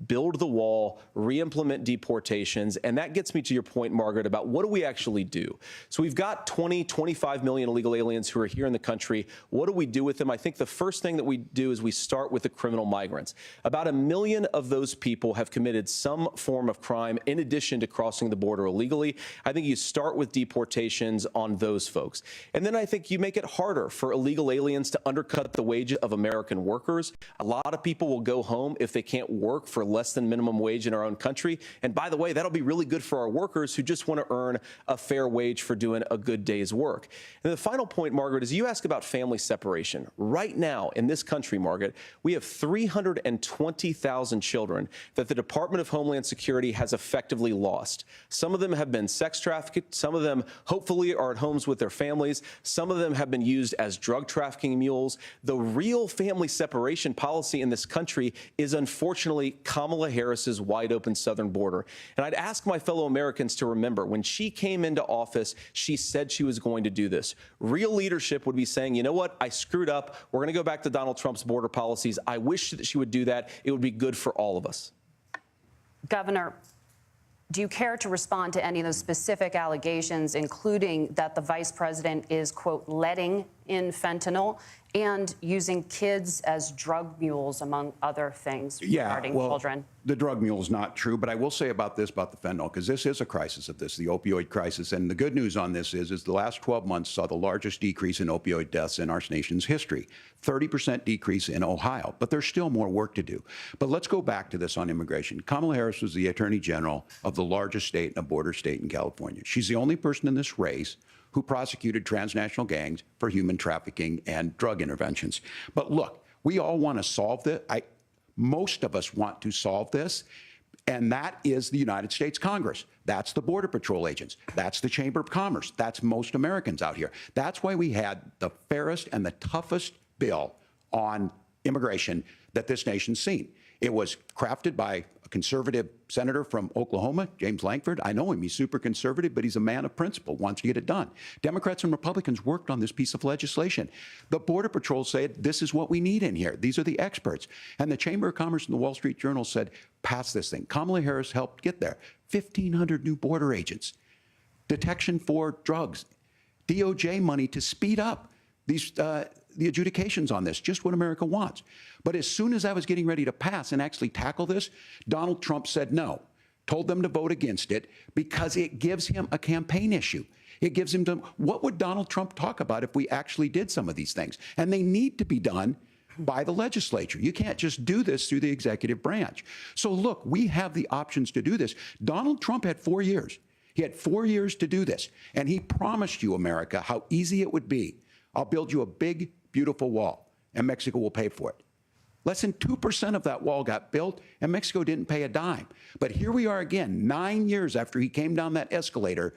build the wall, re-implement deportations. And that gets me to your point, Margaret, about what do we actually do? So we've got 25 million illegal aliens who are here in the country. What do we do with them? I think the first thing that we do is we start with the criminal migrants. About 1 million of those people have committed some form of crime in addition to crossing the border illegally. I think you start with deportations on those folks. And then I think you make it harder for illegal aliens to undercut the wages of American workers. A lot of people will go home if they can't work for less than minimum wage in our own country. And by the way, that'll be really good for our workers who just want to earn a fair wage for doing a good day's work. And the final point, Margaret, is you ask about family separation. Right now in this country, Margaret, we have 320,000 children that the Department of Homeland Security has effectively lost. Some of them have been sex trafficked. Some of them hopefully are at homes with their families. Some of them have been used as drug trafficking mules. The real family separation policy in this country is unfortunately Kamala Harris's wide open southern border. And I'd ask my fellow Americans to remember when she came into office, she said she was going to do this. Real leadership would be saying, you know what, I screwed up. We're going to go back to Donald Trump's border policies. I wish that she would do that. It would be good for all of us. Governor, do you care to respond to any of those specific allegations, including that the vice president is, quote, letting in fentanyl and using kids as drug mules, among other things regarding children? The drug mule is not true, but I will say about the fentanyl, because this is a crisis of this, the opioid crisis. And the good news on this is the last 12 months saw the largest decrease in opioid deaths in our nation's history, 30% decrease in Ohio. But there's still more work to do. But let's go back to this on immigration. Kamala Harris was the attorney general of the largest state and a border state in California. She's the only person in this race who prosecuted transnational gangs for human trafficking and drug interventions. But look, we all want to solve this. Most of us want to solve this, and that is the United States Congress. That's the Border Patrol agents. That's the Chamber of Commerce. That's most Americans out here. That's why we had the fairest and the toughest bill on immigration that this nation's seen. It was crafted by a conservative senator from Oklahoma, James Lankford. I know him. He's super conservative, but he's a man of principle, wants to get it done. Democrats and Republicans worked on this piece of legislation. The Border Patrol said, this is what we need in here. These are the experts. And the Chamber of Commerce and the Wall Street Journal said, pass this thing. Kamala Harris helped get there. 1,500 new border agents, detection for drugs, DOJ money to speed up these the adjudications on this, just what America wants. But as soon as I was getting ready to pass and actually tackle this, Donald Trump said no, told them to vote against it because it gives him a campaign issue. It gives him to, what would Donald Trump talk about if we actually did some of these things? And they need to be done by the legislature. You can't just do this through the executive branch. So look, we have the options to do this. Donald Trump had 4 years. He had 4 years to do this. And he promised you, America, how easy it would be. I'll build you a big, beautiful wall, and Mexico will pay for it. Less than 2% of that wall got built, and Mexico didn't pay a dime. But here we are again, 9 years after he came down that escalator,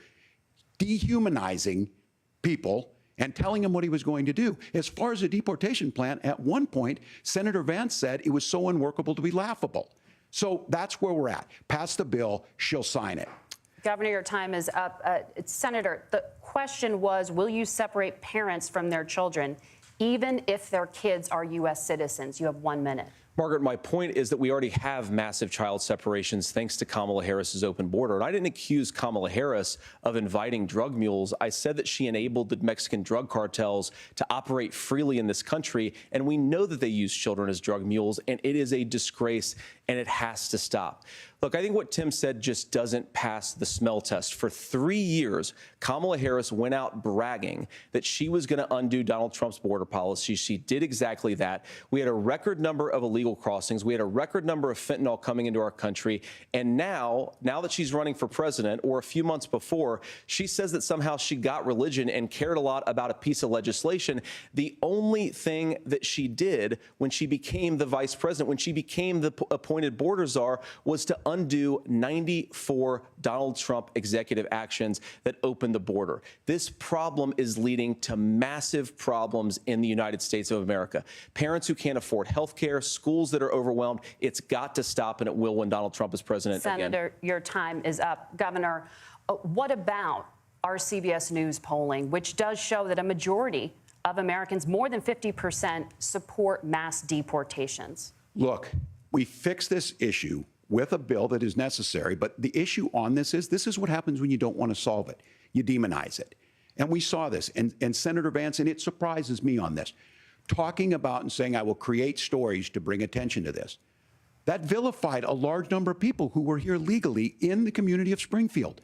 dehumanizing people and telling them what he was going to do. As far as the deportation plan, at one point, Senator Vance said it was so unworkable to be laughable. So that's where we're at. Pass the bill, she'll sign it. Governor, your time is up. Senator, the question was, will you separate parents from their children, even if their kids are U.S. citizens? You have 1 minute. Margaret, my point is that we already have massive child separations thanks to Kamala Harris's open border. And I didn't accuse Kamala Harris of inviting drug mules. I said that she enabled the Mexican drug cartels to operate freely in this country. And we know that they use children as drug mules, and it is a disgrace, and it has to stop. Look, I think what Tim said just doesn't pass the smell test. For 3 years, Kamala Harris went out bragging that she was going to undo Donald Trump's border policy. She did exactly that. We had a record number of illegal crossings. We had a record number of fentanyl coming into our country. And now that she's running for president, or a few months before, she says that somehow she got religion and cared a lot about a piece of legislation. The only thing that she did when she became the vice president, when she became the appointed border czar, was to undo 94 Donald Trump executive actions that opened the border. This problem is leading to massive problems in the United States of America. Parents who can't afford health care, schools that are overwhelmed. It's got to stop, and it will when Donald Trump is president again. Senator, your time is up. Governor, what about our CBS News polling, which does show that a majority of Americans, more than 50%, support mass deportations? Look, we fix this issue with a bill that is necessary. But the issue on this is what happens when you don't want to solve it. You demonize it. And we saw this. And Senator Vance, and it surprises me on this, talking about and saying, I will create stories to bring attention to this. That vilified a large number of people who were here legally in the community of Springfield.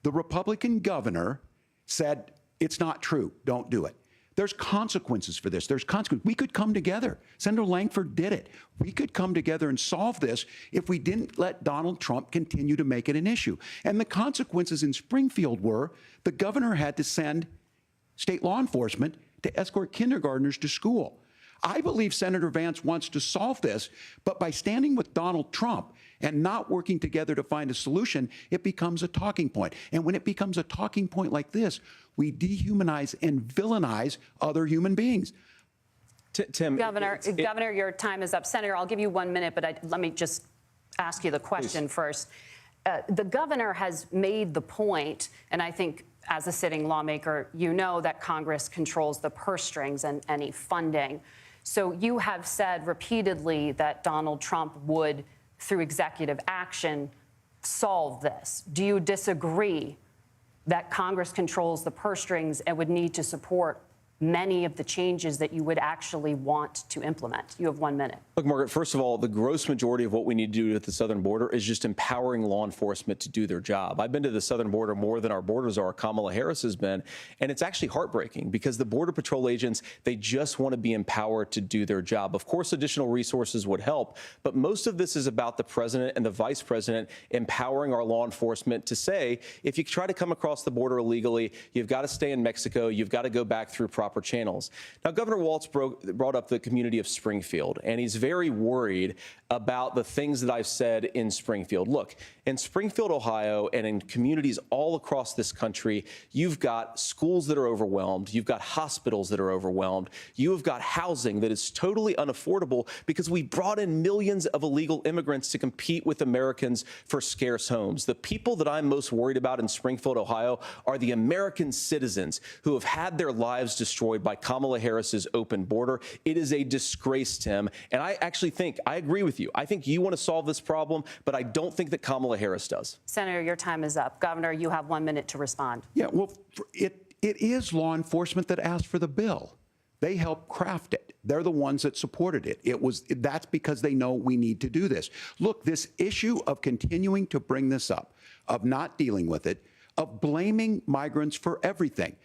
The Republican governor said, it's not true, don't do it. There's consequences for this. There's consequences. We could come together. Senator Langford did it. We could come together and solve this if we didn't let Donald Trump continue to make it an issue. And the consequences in Springfield were the governor had to send state law enforcement to escort kindergartners to school. I believe Senator Vance wants to solve this, but by standing with Donald Trump and not working together to find a solution, it becomes a talking point. And when it becomes a talking point like this, we dehumanize and villainize other human beings. Tim, Governor, your time is up. Senator, I'll give you 1 minute, but let me just ask you the question first. The governor has made the point, and I think as a sitting lawmaker, you know that Congress controls the purse strings and any funding. So you have said repeatedly that Donald Trump would, through executive action, solve this. Do you disagree that Congress controls the purse strings and would need to support many of the changes that you would actually want to implement? You have 1 minute. Look, Margaret, first of all, the gross majority of what we need to do at the southern border is just empowering law enforcement to do their job. I've been to the southern border more than our borders are. Kamala Harris has been. And it's actually heartbreaking because the Border Patrol agents, they just want to be empowered to do their job. Of course, additional resources would help, but most of this is about the president and the vice president empowering our law enforcement to say, if you try to come across the border illegally, you've got to stay in Mexico, you've got to go back through proper channels. Now, Governor Walz brought up the community of Springfield, and he's very worried about the things that I've said in Springfield. Look, in Springfield, Ohio, and in communities all across this country, you've got schools that are overwhelmed. You've got hospitals that are overwhelmed. You have got housing that is totally unaffordable because we brought in millions of illegal immigrants to compete with Americans for scarce homes. The people that I'm most worried about in Springfield, Ohio, are the American citizens who have had their lives destroyed by Kamala Harris's open border. It is a disgrace, Tim. And I actually think, I agree with you. I think you want to solve this problem, but I don't think that Kamala Harris does. Senator, your time is up. Governor, you have 1 minute to respond. Yeah, well, it is law enforcement that asked for the bill. They helped craft it. They're the ones that supported it. That's because they know we need to do this. Look, this issue of continuing to bring this up, of not dealing with it, of blaming migrants for everything.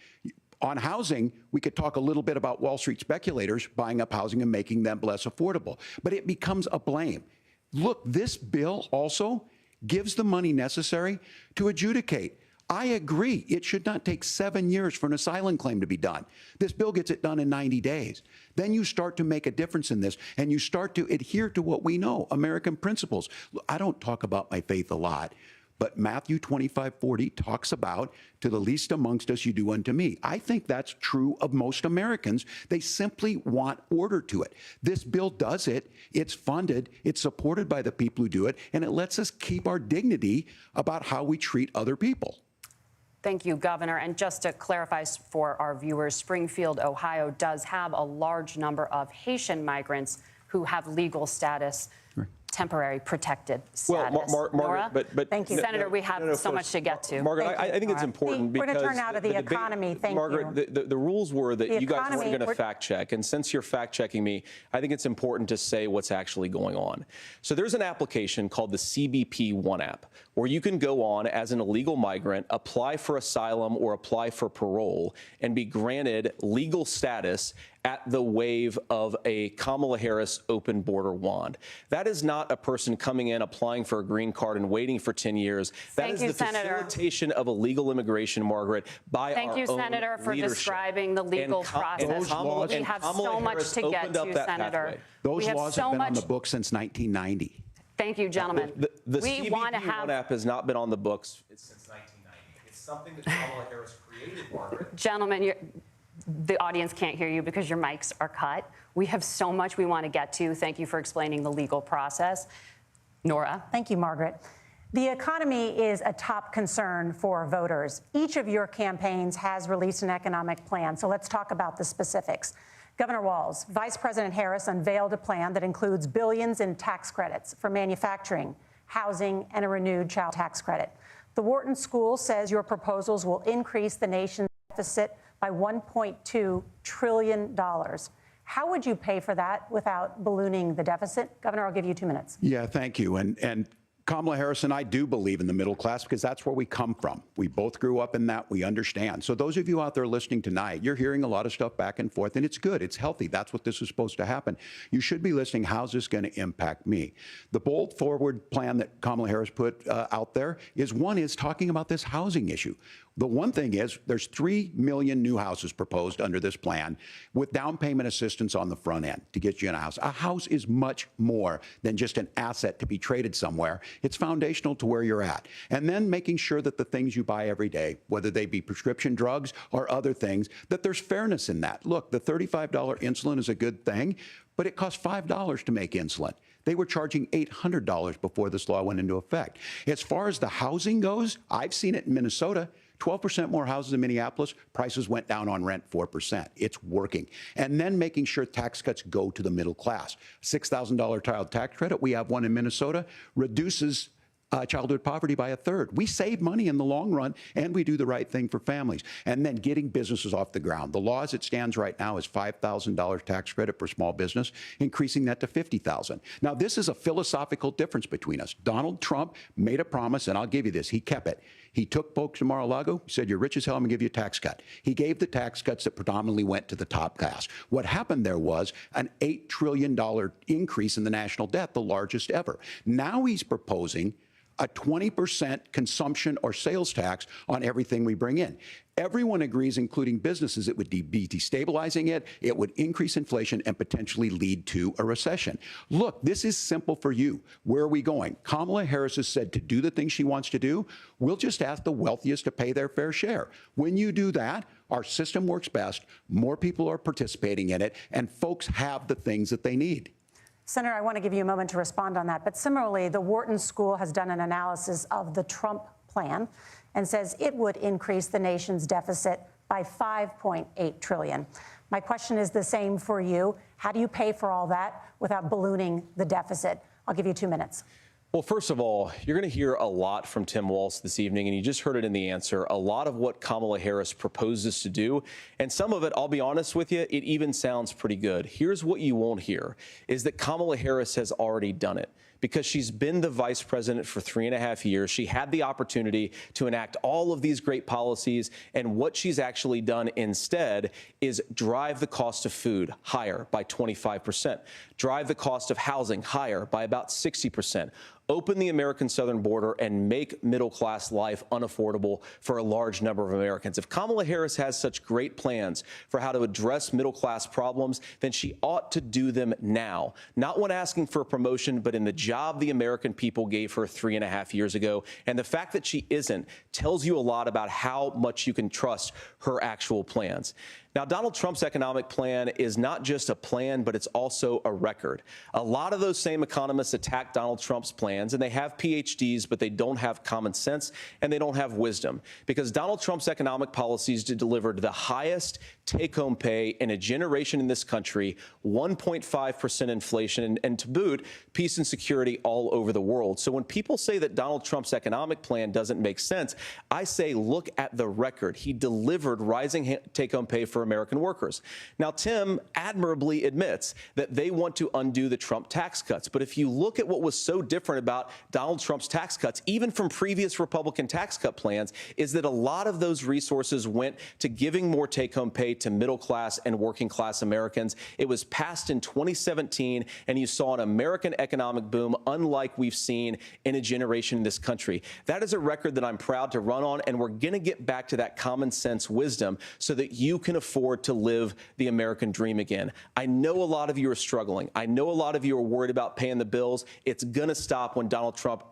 On housing, we could talk a little bit about Wall Street speculators buying up housing and making them less affordable, but it becomes a blame. Look, this bill also gives the money necessary to adjudicate. I agree, it should not take 7 years for an asylum claim to be done. This bill gets it done in 90 days. Then you start to make a difference in this, and you start to adhere to what we know, American principles. I don't talk about my faith a lot, but Matthew 25:40 talks about, to the least amongst us you do unto me. I think that's true of most Americans. They simply want order to it. This bill does it. It's funded. It's supported by the people who do it. And it lets us keep our dignity about how we treat other people. Thank you, Governor. And just to clarify for our viewers, Springfield, Ohio does have a large number of Haitian migrants who have legal status, temporary protected status. Well, Margaret, but thank you, Senator. We have so much to get to. Margaret, I think it's important because we're going to turn now to the economy. Thank you, Margaret. The rules were that you guys weren't going to fact check, and since you're fact checking me, I think it's important to say what's actually going on. So there's an application called the CBP One app, where you can go on as an illegal migrant, apply for asylum or apply for parole, and be granted legal status at the wave of a Kamala Harris open border wand. That is not a person coming in, applying for a green card and waiting for 10 years. That is the facilitation of illegal immigration, Margaret, by our own leadership. Thank you, Senator, for describing the legal process. We have so much to get to, Senator. Those laws have been on the books since 1990. Thank you, gentlemen. The CBP One app has not been on the books since 1990. It's something that Kamala Harris created, Margaret. Gentlemen, the audience can't hear you because your mics are cut. We have so much we want to get to. Thank you for explaining the legal process. Nora. Thank you, Margaret. The economy is a top concern for voters. Each of your campaigns has released an economic plan, so let's talk about the specifics. Governor Walz, Vice President Harris unveiled a plan that includes billions in tax credits for manufacturing, housing, and a renewed child tax credit. The Wharton School says your proposals will increase the nation's deficit by $1.2 trillion. How would you pay for that without ballooning the deficit? Governor, I'll give you 2 minutes. Yeah, thank you. And Kamala Harris and I do believe in the middle class because that's where we come from. We both grew up in that. We understand. So those of you out there listening tonight, you're hearing a lot of stuff back and forth, and it's good. It's healthy. That's what this is supposed to happen. You should be listening. How's this going to impact me? The bold forward plan that Kamala Harris put out there is talking about this housing issue. The one thing is there's 3 million new houses proposed under this plan with down payment assistance on the front end to get you in a house. A house is much more than just an asset to be traded somewhere. It's foundational to where you're at. And then making sure that the things you buy every day, whether they be prescription drugs or other things, that there's fairness in that. Look, the $35 insulin is a good thing, but it costs $5 to make insulin. They were charging $800 before this law went into effect. As far as the housing goes, I've seen it in Minnesota. 12% more houses in Minneapolis, prices went down on rent 4%. It's working. And then making sure tax cuts go to the middle class. $6,000 child tax credit, we have one in Minnesota, reduces childhood poverty by 1/3. We save money in the long run, and we do the right thing for families. And then getting businesses off the ground. The law as it stands right now is $5,000 tax credit for small business, increasing that to $50,000. Now, this is a philosophical difference between us. Donald Trump made a promise, and I'll give you this. He kept it. He took folks to Mar-a-Lago, said, you're rich as hell, I'm going to give you a tax cut. He gave the tax cuts that predominantly went to the top class. What happened there was an $8 trillion increase in the national debt, the largest ever. Now he's proposing a 20% consumption or sales tax on everything we bring in. Everyone agrees, including businesses, it would be destabilizing it, it would increase inflation and potentially lead to a recession. Look, this is simple for you. Where are we going? Kamala Harris has said to do the things she wants to do, we'll just ask the wealthiest to pay their fair share. When you do that, our system works best, more people are participating in it, and folks have the things that they need. Senator, I want to give you a moment to respond on that. But similarly, the Wharton School has done an analysis of the Trump plan and says it would increase the nation's deficit by $5.8 trillion. My question is the same for you. How do you pay for all that without ballooning the deficit? I'll give you 2 minutes. Well, first of all, you're going to hear a lot from Tim Walz this evening, and you just heard it in the answer, a lot of what Kamala Harris proposes to do. And some of it, I'll be honest with you, it even sounds pretty good. Here's what you won't hear, is that Kamala Harris has already done it. Because she's been the vice president for 3.5 years. She had the opportunity to enact all of these great policies. And what she's actually done instead is drive the cost of food higher by 25%, drive the cost of housing higher by about 60%, open the American southern border and make middle-class life unaffordable for a large number of Americans. If Kamala Harris has such great plans for how to address middle-class problems, then she ought to do them now. Not when asking for a promotion, but in the job the American people gave her 3.5 years ago. And the fact that she isn't tells you a lot about how much you can trust her actual plans. Now, Donald Trump's economic plan is not just a plan, but it's also a record. A lot of those same economists attack Donald Trump's plans, and they have PhDs, but they don't have common sense and they don't have wisdom, because Donald Trump's economic policies delivered the highest take-home pay in a generation in this country, 1.5% inflation, and to boot, peace and security all over the world. So when people say that Donald Trump's economic plan doesn't make sense, I say look at the record. He delivered rising take-home pay for American workers. Now, Tim admirably admits that they want to undo the Trump tax cuts. But if you look at what was so different about Donald Trump's tax cuts, even from previous Republican tax cut plans, is that a lot of those resources went to giving more take-home pay to middle-class and working-class Americans. It was passed in 2017, and you saw an American economic boom unlike we've seen in a generation in this country. That is a record that I'm proud to run on, and we're going to get back to that common sense wisdom so that you can afford to live the American dream again. I know a lot of you are struggling. I know a lot of you are worried about paying the bills. It's going to stop when Donald Trump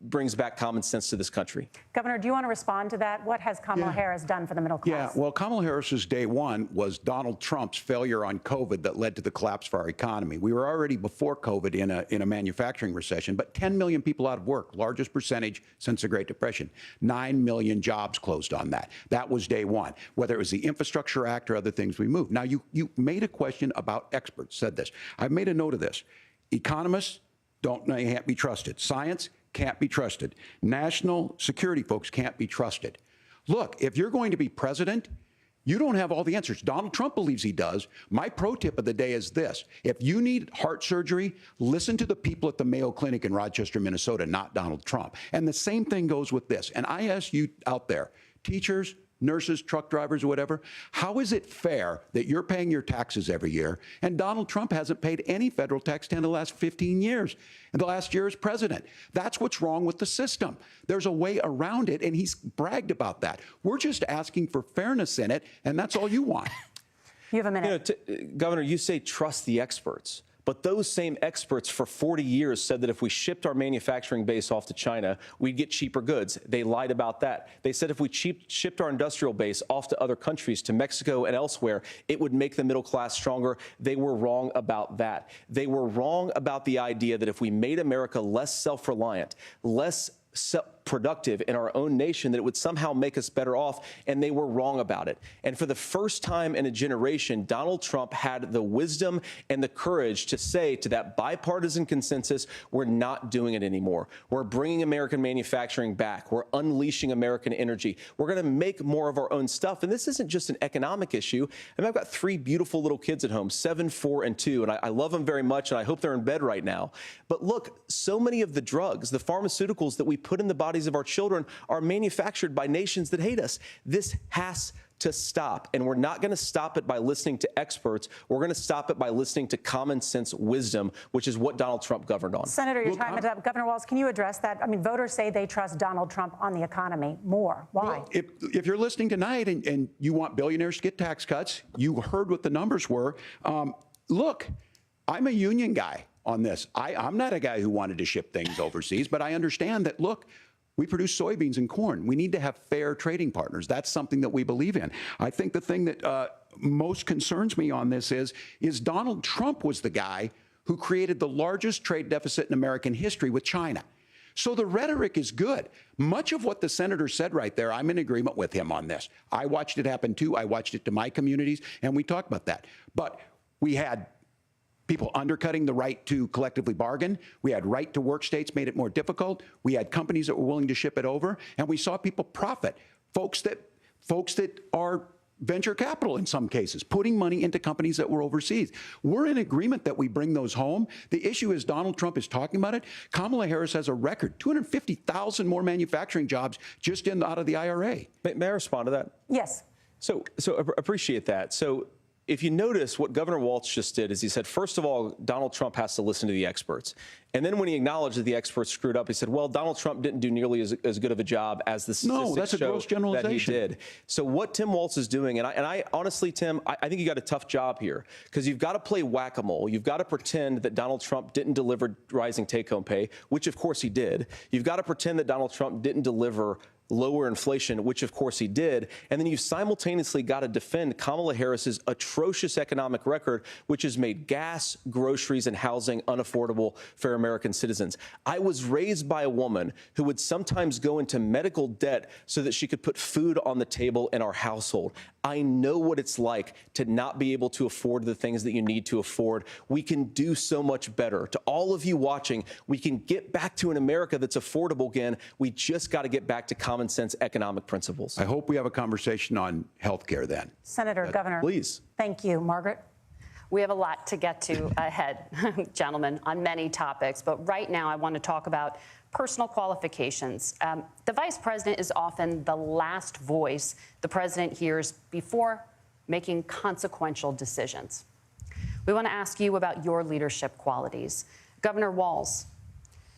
brings back common sense to this country. Governor, do you want to respond to that? What has Kamala Harris done for the middle class? Yeah, well, Kamala Harris's day one was Donald Trump's failure on COVID that led to the collapse of our economy. We were already before COVID in a manufacturing recession, but 10 million people out of work, largest percentage since the Great Depression. 9 million jobs closed on that. That was day one, whether it was the Infrastructure Act or other things we moved. Now, you made a question about experts, said this. I've made a note of this. Economists can't be trusted. Science can't be trusted. National security folks can't be trusted. Look, if you're going to be president, you don't have all the answers. Donald Trump believes he does. My pro tip of the day is this. If you need heart surgery, listen to the people at the Mayo Clinic in Rochester, Minnesota, not Donald Trump. And the same thing goes with this. And I ask you out there, teachers, nurses, truck drivers, whatever, how is it fair that you're paying your taxes every year and Donald Trump hasn't paid any federal tax in the last 15 years, and the last year as president? That's what's wrong with the system. There's a way around it, and he's bragged about that. We're just asking for fairness in it, and that's all you want. You have a minute. Governor, you say trust the experts. But those same experts for 40 years said that if we shipped our manufacturing base off to China, we'd get cheaper goods. They lied about that. They said if we shipped our industrial base off to other countries, to Mexico and elsewhere, it would make the middle class stronger. They were wrong about that. They were wrong about the idea that if we made America less self-reliant, less productive in our own nation, that it would somehow make us better off, and they were wrong about it. And for the first time in a generation, Donald Trump had the wisdom and the courage to say to that bipartisan consensus, we're not doing it anymore. We're bringing American manufacturing back. We're unleashing American energy. We're going to make more of our own stuff. And this isn't just an economic issue. I mean, I've got 3 beautiful little kids at home, 7, 4, and 2, and I love them very much, and I hope they're in bed right now. But look, so many of the drugs, the pharmaceuticals that we put in the bodies of our children are manufactured by nations that hate us. This has to stop, and we're not going to stop it by listening to experts. We're going to stop it by listening to common sense wisdom, which is what Donald Trump governed on. Senator, your time is up. Governor Walz, can you address that? I mean, voters say they trust Donald Trump on the economy more. Why? Well, if you're listening tonight and you want billionaires to get tax cuts, you heard what the numbers were. Look, I'm a union guy on this. I'm not a guy who wanted to ship things overseas, but I understand that, look, we produce soybeans and corn. We need to have fair trading partners. That's something that we believe in. I think the thing that most concerns me on this is Donald Trump was the guy who created the largest trade deficit in American history with China. So the rhetoric is good. Much of what the senator said right there, I'm in agreement with him on this. I watched it happen too. I watched it to my communities, and we talked about that. But we had people undercutting the right to collectively bargain. We had right to work states made it more difficult. We had companies that were willing to ship it over, and we saw people profit. Folks that are venture capital in some cases, putting money into companies that were overseas. We're in agreement that we bring those home. The issue is Donald Trump is talking about it. Kamala Harris has a record, 250,000 more manufacturing jobs just out of the IRA. May I respond to that? Yes. So appreciate that. So if you notice, what Governor Walz just did is he said, first of all, Donald Trump has to listen to the experts. And then when he acknowledged that the experts screwed up, he said, well, Donald Trump didn't do nearly as good of a job as the statistics show that he did. So what Tim Walz is doing, and I honestly, Tim, I think you got a tough job here, because you've got to play whack-a-mole. You've got to pretend that Donald Trump didn't deliver rising take-home pay, which of course he did. You've got to pretend that Donald Trump didn't deliver lower inflation, which of course he did. And then you've simultaneously got to defend Kamala Harris's atrocious economic record, which has made gas, groceries, and housing unaffordable for American citizens. I was raised by a woman who would sometimes go into medical debt so that she could put food on the table in our household. I know what it's like to not be able to afford the things that you need to afford. We can do so much better. To all of you watching, we can get back to an America that's affordable again. We just got to get back to common sense economic principles. I hope we have a conversation on health care then. Senator, Governor. Please. Thank you. Margaret? We have a lot to get to ahead, gentlemen, on many topics. But right now, I want to talk about personal qualifications. The vice president is often the last voice the president hears before making consequential decisions. We want to ask you about your leadership qualities. Governor Walz,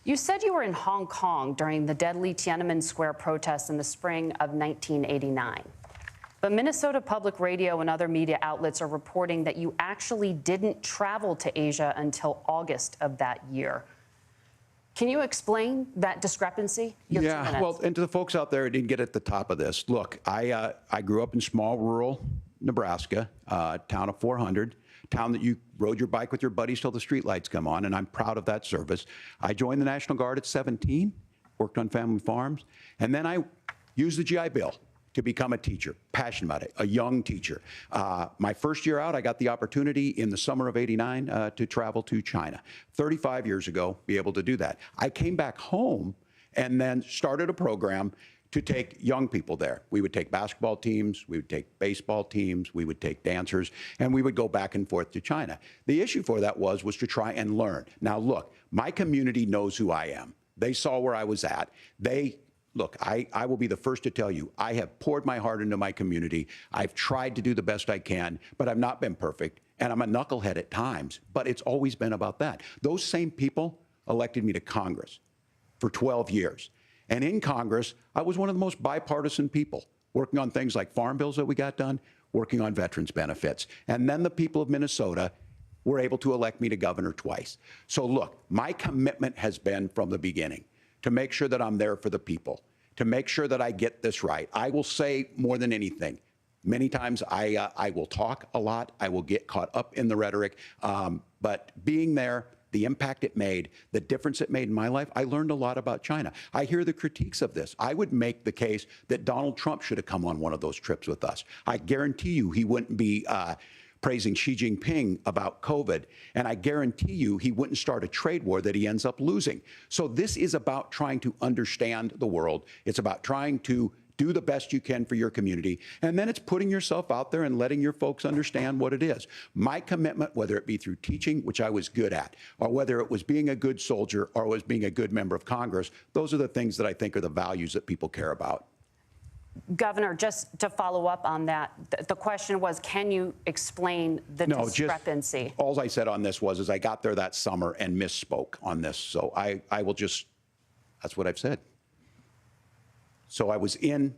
you said you were in Hong Kong during the deadly Tiananmen Square protests in the spring of 1989. But Minnesota Public Radio and other media outlets are reporting that you actually didn't travel to Asia until August of that year. Can you explain that discrepancy? Yeah, well, and to the folks out there who didn't get at the top of this, look, I grew up in small rural Nebraska, town of 400, town that you rode your bike with your buddies till the streetlights come on, and I'm proud of that service. I joined the National Guard at 17, worked on family farms, and then I used the GI Bill to become a teacher, passionate about it, a young teacher. My first year out, I got the opportunity in the summer of '89 to travel to China. 35 years ago, be able to do that. I came back home and then started a program to take young people there. We would take basketball teams, we would take baseball teams, we would take dancers, and we would go back and forth to China. The issue for that was to try and learn. Now, look, my community knows who I am. They saw where I was at. Look, I will be the first to tell you, I have poured my heart into my community. I've tried to do the best I can, but I've not been perfect. And I'm a knucklehead at times, but it's always been about that. Those same people elected me to Congress for 12 years. And in Congress, I was one of the most bipartisan people, working on things like farm bills that we got done, working on veterans benefits. And then the people of Minnesota were able to elect me to governor twice. So look, my commitment has been from the beginning to make sure that I'm there for the people, to make sure that I get this right. I will say more than anything, many times I will talk a lot, I will get caught up in the rhetoric, but being there, the impact it made, the difference it made in my life, I learned a lot about China. I hear the critiques of this. I would make the case that Donald Trump should have come on one of those trips with us. I guarantee you he wouldn't be praising Xi Jinping about COVID, and I guarantee you he wouldn't start a trade war that he ends up losing. So this is about trying to understand the world. It's about trying to do the best you can for your community, and then it's putting yourself out there and letting your folks understand what it is. My commitment, whether it be through teaching, which I was good at, or whether it was being a good soldier or was being a good member of Congress, those are the things that I think are the values that people care about. Governor, just to follow up on that, the question was, can you explain the discrepancy? All I said on this was I got there that summer and misspoke on this. So I will just, that's what I've said. So I was in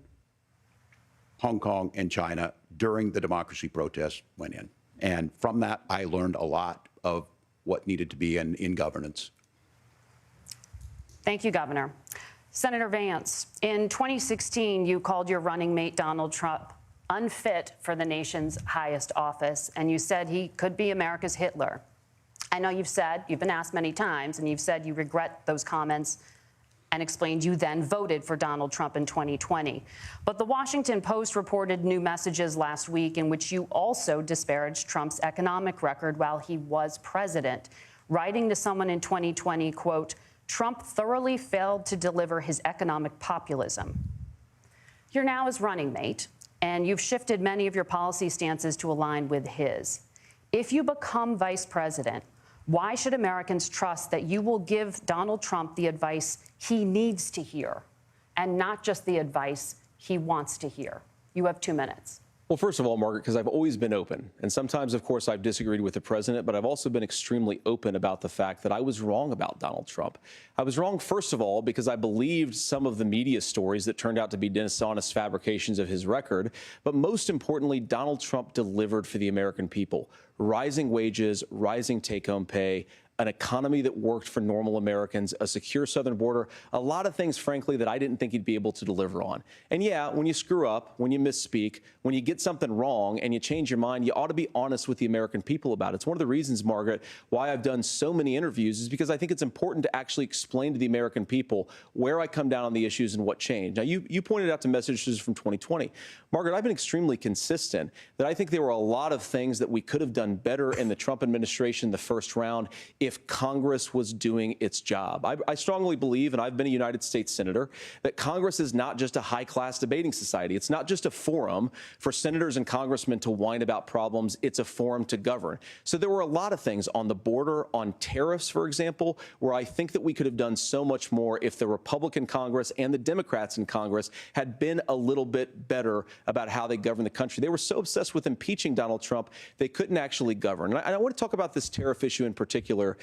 Hong Kong and China during the democracy protests went in. And from that, I learned a lot of what needed to be in governance. Thank you, Governor. Senator Vance, in 2016, you called your running mate, Donald Trump, unfit for the nation's highest office, and you said he could be America's Hitler. I know you've been asked many times, and you've said you regret those comments and explained you then voted for Donald Trump in 2020. But the Washington Post reported new messages last week in which you also disparaged Trump's economic record while he was president, writing to someone in 2020, quote, Trump thoroughly failed to deliver his economic populism. You're now his running mate, and you've shifted many of your policy stances to align with his. If you become vice president, why should Americans trust that you will give Donald Trump the advice he needs to hear and not just the advice he wants to hear? You have 2 minutes. Well, first of all, Margaret, because I've always been open. And sometimes, of course, I've disagreed with the president, but I've also been extremely open about the fact that I was wrong about Donald Trump. I was wrong, first of all, because I believed some of the media stories that turned out to be dishonest fabrications of his record. But most importantly, Donald Trump delivered for the American people. Rising wages, rising take-home pay, an economy that worked for normal Americans, a secure southern border, a lot of things, frankly, that I didn't think he'd be able to deliver on. And yeah, when you screw up, when you misspeak, when you get something wrong and you change your mind, you ought to be honest with the American people about it. It's one of the reasons, Margaret, why I've done so many interviews is because I think it's important to actually explain to the American people where I come down on the issues and what changed. Now, you pointed out the messages from 2020. Margaret, I've been extremely consistent that I think there were a lot of things that we could have done better in the Trump administration the first round if Congress was doing its job. I strongly believe, and I've been a United States senator, that Congress is not just a high-class debating society. It's not just a forum for senators and congressmen to whine about problems. It's a forum to govern. So there were a lot of things on the border, on tariffs, for example, where I think that we could have done so much more if the Republican Congress and the Democrats in Congress had been a little bit better about how they govern the country. They were so obsessed with impeaching Donald Trump, they couldn't actually govern. And I want to talk about this tariff issue in particular,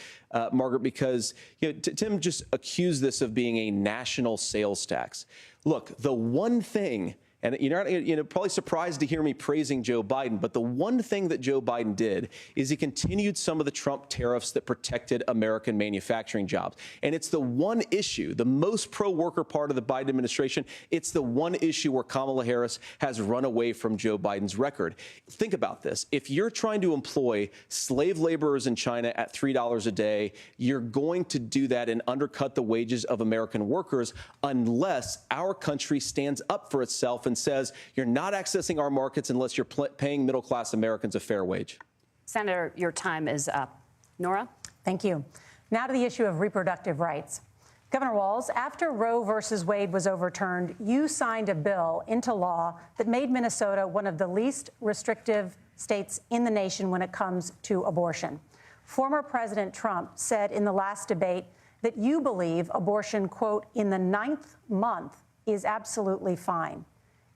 Margaret, because Tim just accused this of being a national sales tax. Look, the one thing, and you're probably surprised to hear me praising Joe Biden, but the one thing that Joe Biden did is he continued some of the Trump tariffs that protected American manufacturing jobs. And it's the one issue, the most pro-worker part of the Biden administration, it's the one issue where Kamala Harris has run away from Joe Biden's record. Think about this. If you're trying to employ slave laborers in China at $3 a day, you're going to do that and undercut the wages of American workers unless our country stands up for itself and says you're not accessing our markets unless you're paying middle-class Americans a fair wage. Senator, your time is up. Nora? Thank you. Now to the issue of reproductive rights. Governor Walz, after Roe versus Wade was overturned, you signed a bill into law that made Minnesota one of the least restrictive states in the nation when it comes to abortion. Former President Trump said in the last debate that you believe abortion, quote, in the 9th month is absolutely fine.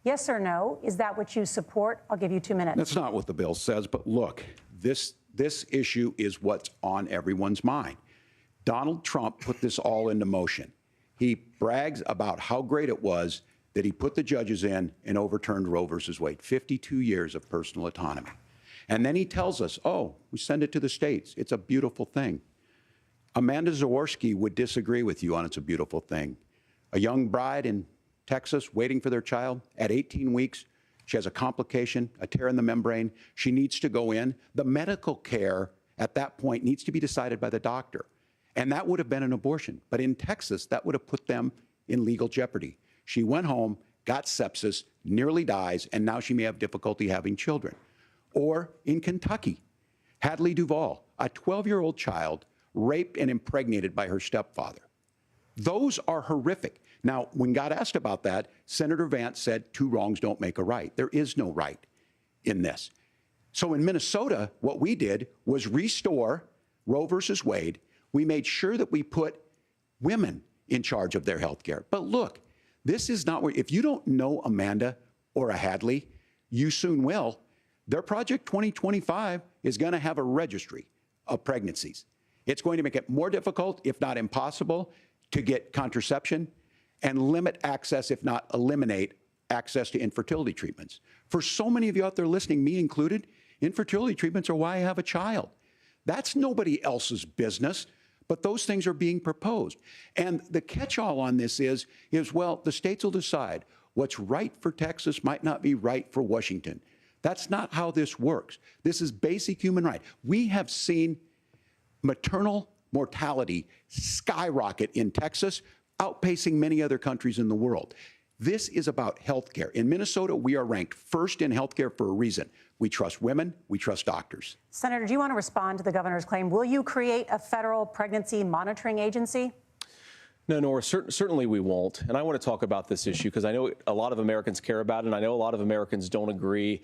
Yes or no? Is that what you support? I'll give you 2 minutes. That's not what the bill says, but look, this issue is what's on everyone's mind. Donald Trump put this all into motion. He brags about how great it was that he put the judges in and overturned Roe versus Wade, 52 years of personal autonomy. And then he tells us, oh, we send it to the states. It's a beautiful thing. Amanda Zaworski would disagree with you on it's a beautiful thing. A young bride in Texas waiting for their child at 18 weeks. She has a complication, a tear in the membrane. She needs to go in. The medical care at that point needs to be decided by the doctor. And that would have been an abortion. But in Texas, that would have put them in legal jeopardy. She went home, got sepsis, nearly dies, and now she may have difficulty having children. Or in Kentucky, Hadley Duvall, a 12-year-old child raped and impregnated by her stepfather. Those are horrific. Now, when God asked about that, Senator Vance said 2 wrongs don't make a right. There is no right in this. So in Minnesota, what we did was restore Roe versus Wade. We made sure that we put women in charge of their health care. But look, this is not where, if you don't know Amanda or a Hadley, you soon will. Their Project 2025 is going to have a registry of pregnancies. It's going to make it more difficult, if not impossible, to get contraception and limit access, if not eliminate access to infertility treatments. For so many of you out there listening, me included, infertility treatments are why I have a child. That's nobody else's business, but those things are being proposed. And the catch-all on this is, well, the states will decide what's right for Texas might not be right for Washington. That's not how this works. This is basic human right. We have seen maternal mortality skyrocket in Texas, outpacing many other countries in the world. This is about health care. In Minnesota, we are ranked first in health care for a reason. We trust women. We trust doctors. Senator, do you want to respond to the governor's claim? Will you create a federal pregnancy monitoring agency? No, Nora, certainly we won't. And I want to talk about this issue because I know a lot of Americans care about it, and I know a lot of Americans don't agree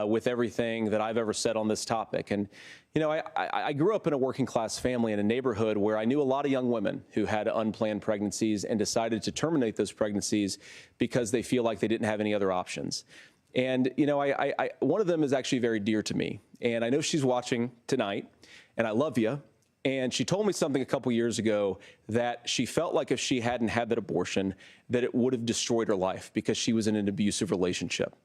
with everything that I've ever said on this topic. And, you know, I grew up in a working class family in a neighborhood where I knew a lot of young women who had unplanned pregnancies and decided to terminate those pregnancies because they feel like they didn't have any other options. And, you know, one of them is actually very dear to me. And I know she's watching tonight, and I love you. And she told me something a couple years ago that she felt like if she hadn't had that abortion, that it would have destroyed her life because she was in an abusive relationship.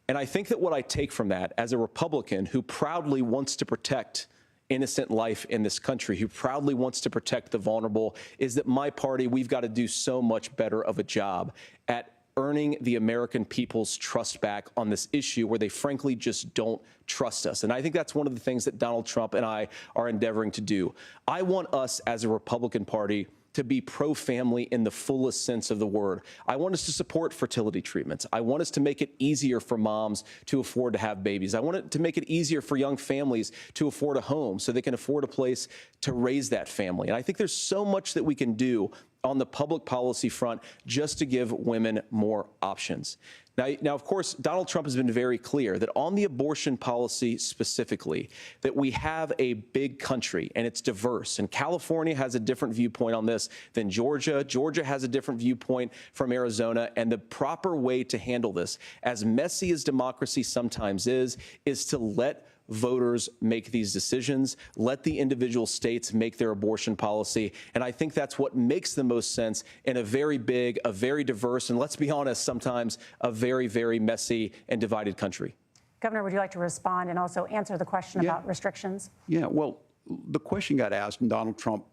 And I think that what I take from that as a Republican who proudly wants to protect innocent life in this country, who proudly wants to protect the vulnerable, is that my party, we've got to do so much better of a job at earning the American people's trust back on this issue where they frankly just don't trust us. And I think that's one of the things that Donald Trump and I are endeavoring to do. I want us as a Republican Party to be pro-family in the fullest sense of the word. I want us to support fertility treatments. I want us to make it easier for moms to afford to have babies. I want it to make it easier for young families to afford a home so they can afford a place to raise that family. And I think there's so much that we can do on the public policy front just to give women more options. Now, of course, Donald Trump has been very clear that on the abortion policy specifically, that we have a big country and it's diverse. And California has a different viewpoint on this than Georgia. Georgia has a different viewpoint from Arizona. And the proper way to handle this, as messy as democracy sometimes is to let voters make these decisions, let the individual states make their abortion policy. And I think that's what makes the most sense in a very big, a very diverse, and let's be honest, sometimes a very, very messy and divided country. Governor, would you like to respond and also answer the question about restrictions? Yeah, well, the question got asked and Donald Trump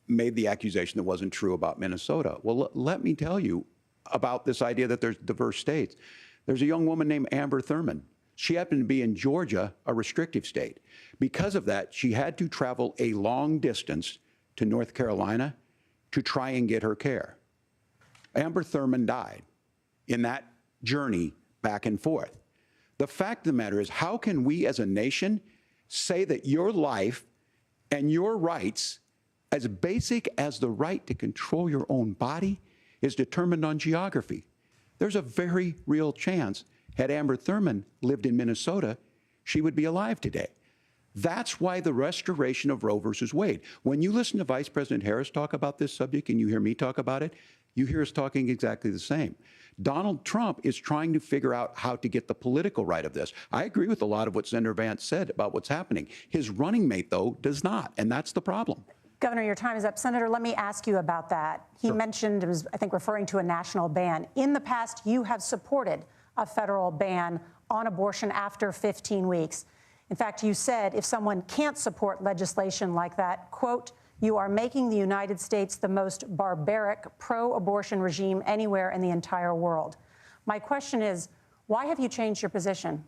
made the accusation that wasn't true about Minnesota. Well, let me tell you about this idea that there's diverse states. There's a young woman named Amber Thurman. She happened to be in Georgia, a restrictive state. Because of that, she had to travel a long distance to North Carolina to try and get her care. Amber Thurman died in that journey back and forth. The fact of the matter is, how can we as a nation say that your life and your rights as basic as the right to control your own body is determined on geography. There's a very real chance, had Amber Thurman lived in Minnesota, she would be alive today. That's why the restoration of Roe versus Wade. When you listen to Vice President Harris talk about this subject and you hear me talk about it, you hear us talking exactly the same. Donald Trump is trying to figure out how to get the political right of this. I agree with a lot of what Senator Vance said about what's happening. His running mate, though, does not, and that's the problem. Governor, your time is up. Senator, let me ask you about that. He mentioned, it was, I think, referring to a national ban. In the past, you have supported a federal ban on abortion after 15 weeks. In fact, you said if someone can't support legislation like that, quote, you are making the United States the most barbaric pro-abortion regime anywhere in the entire world. My question is, why have you changed your position?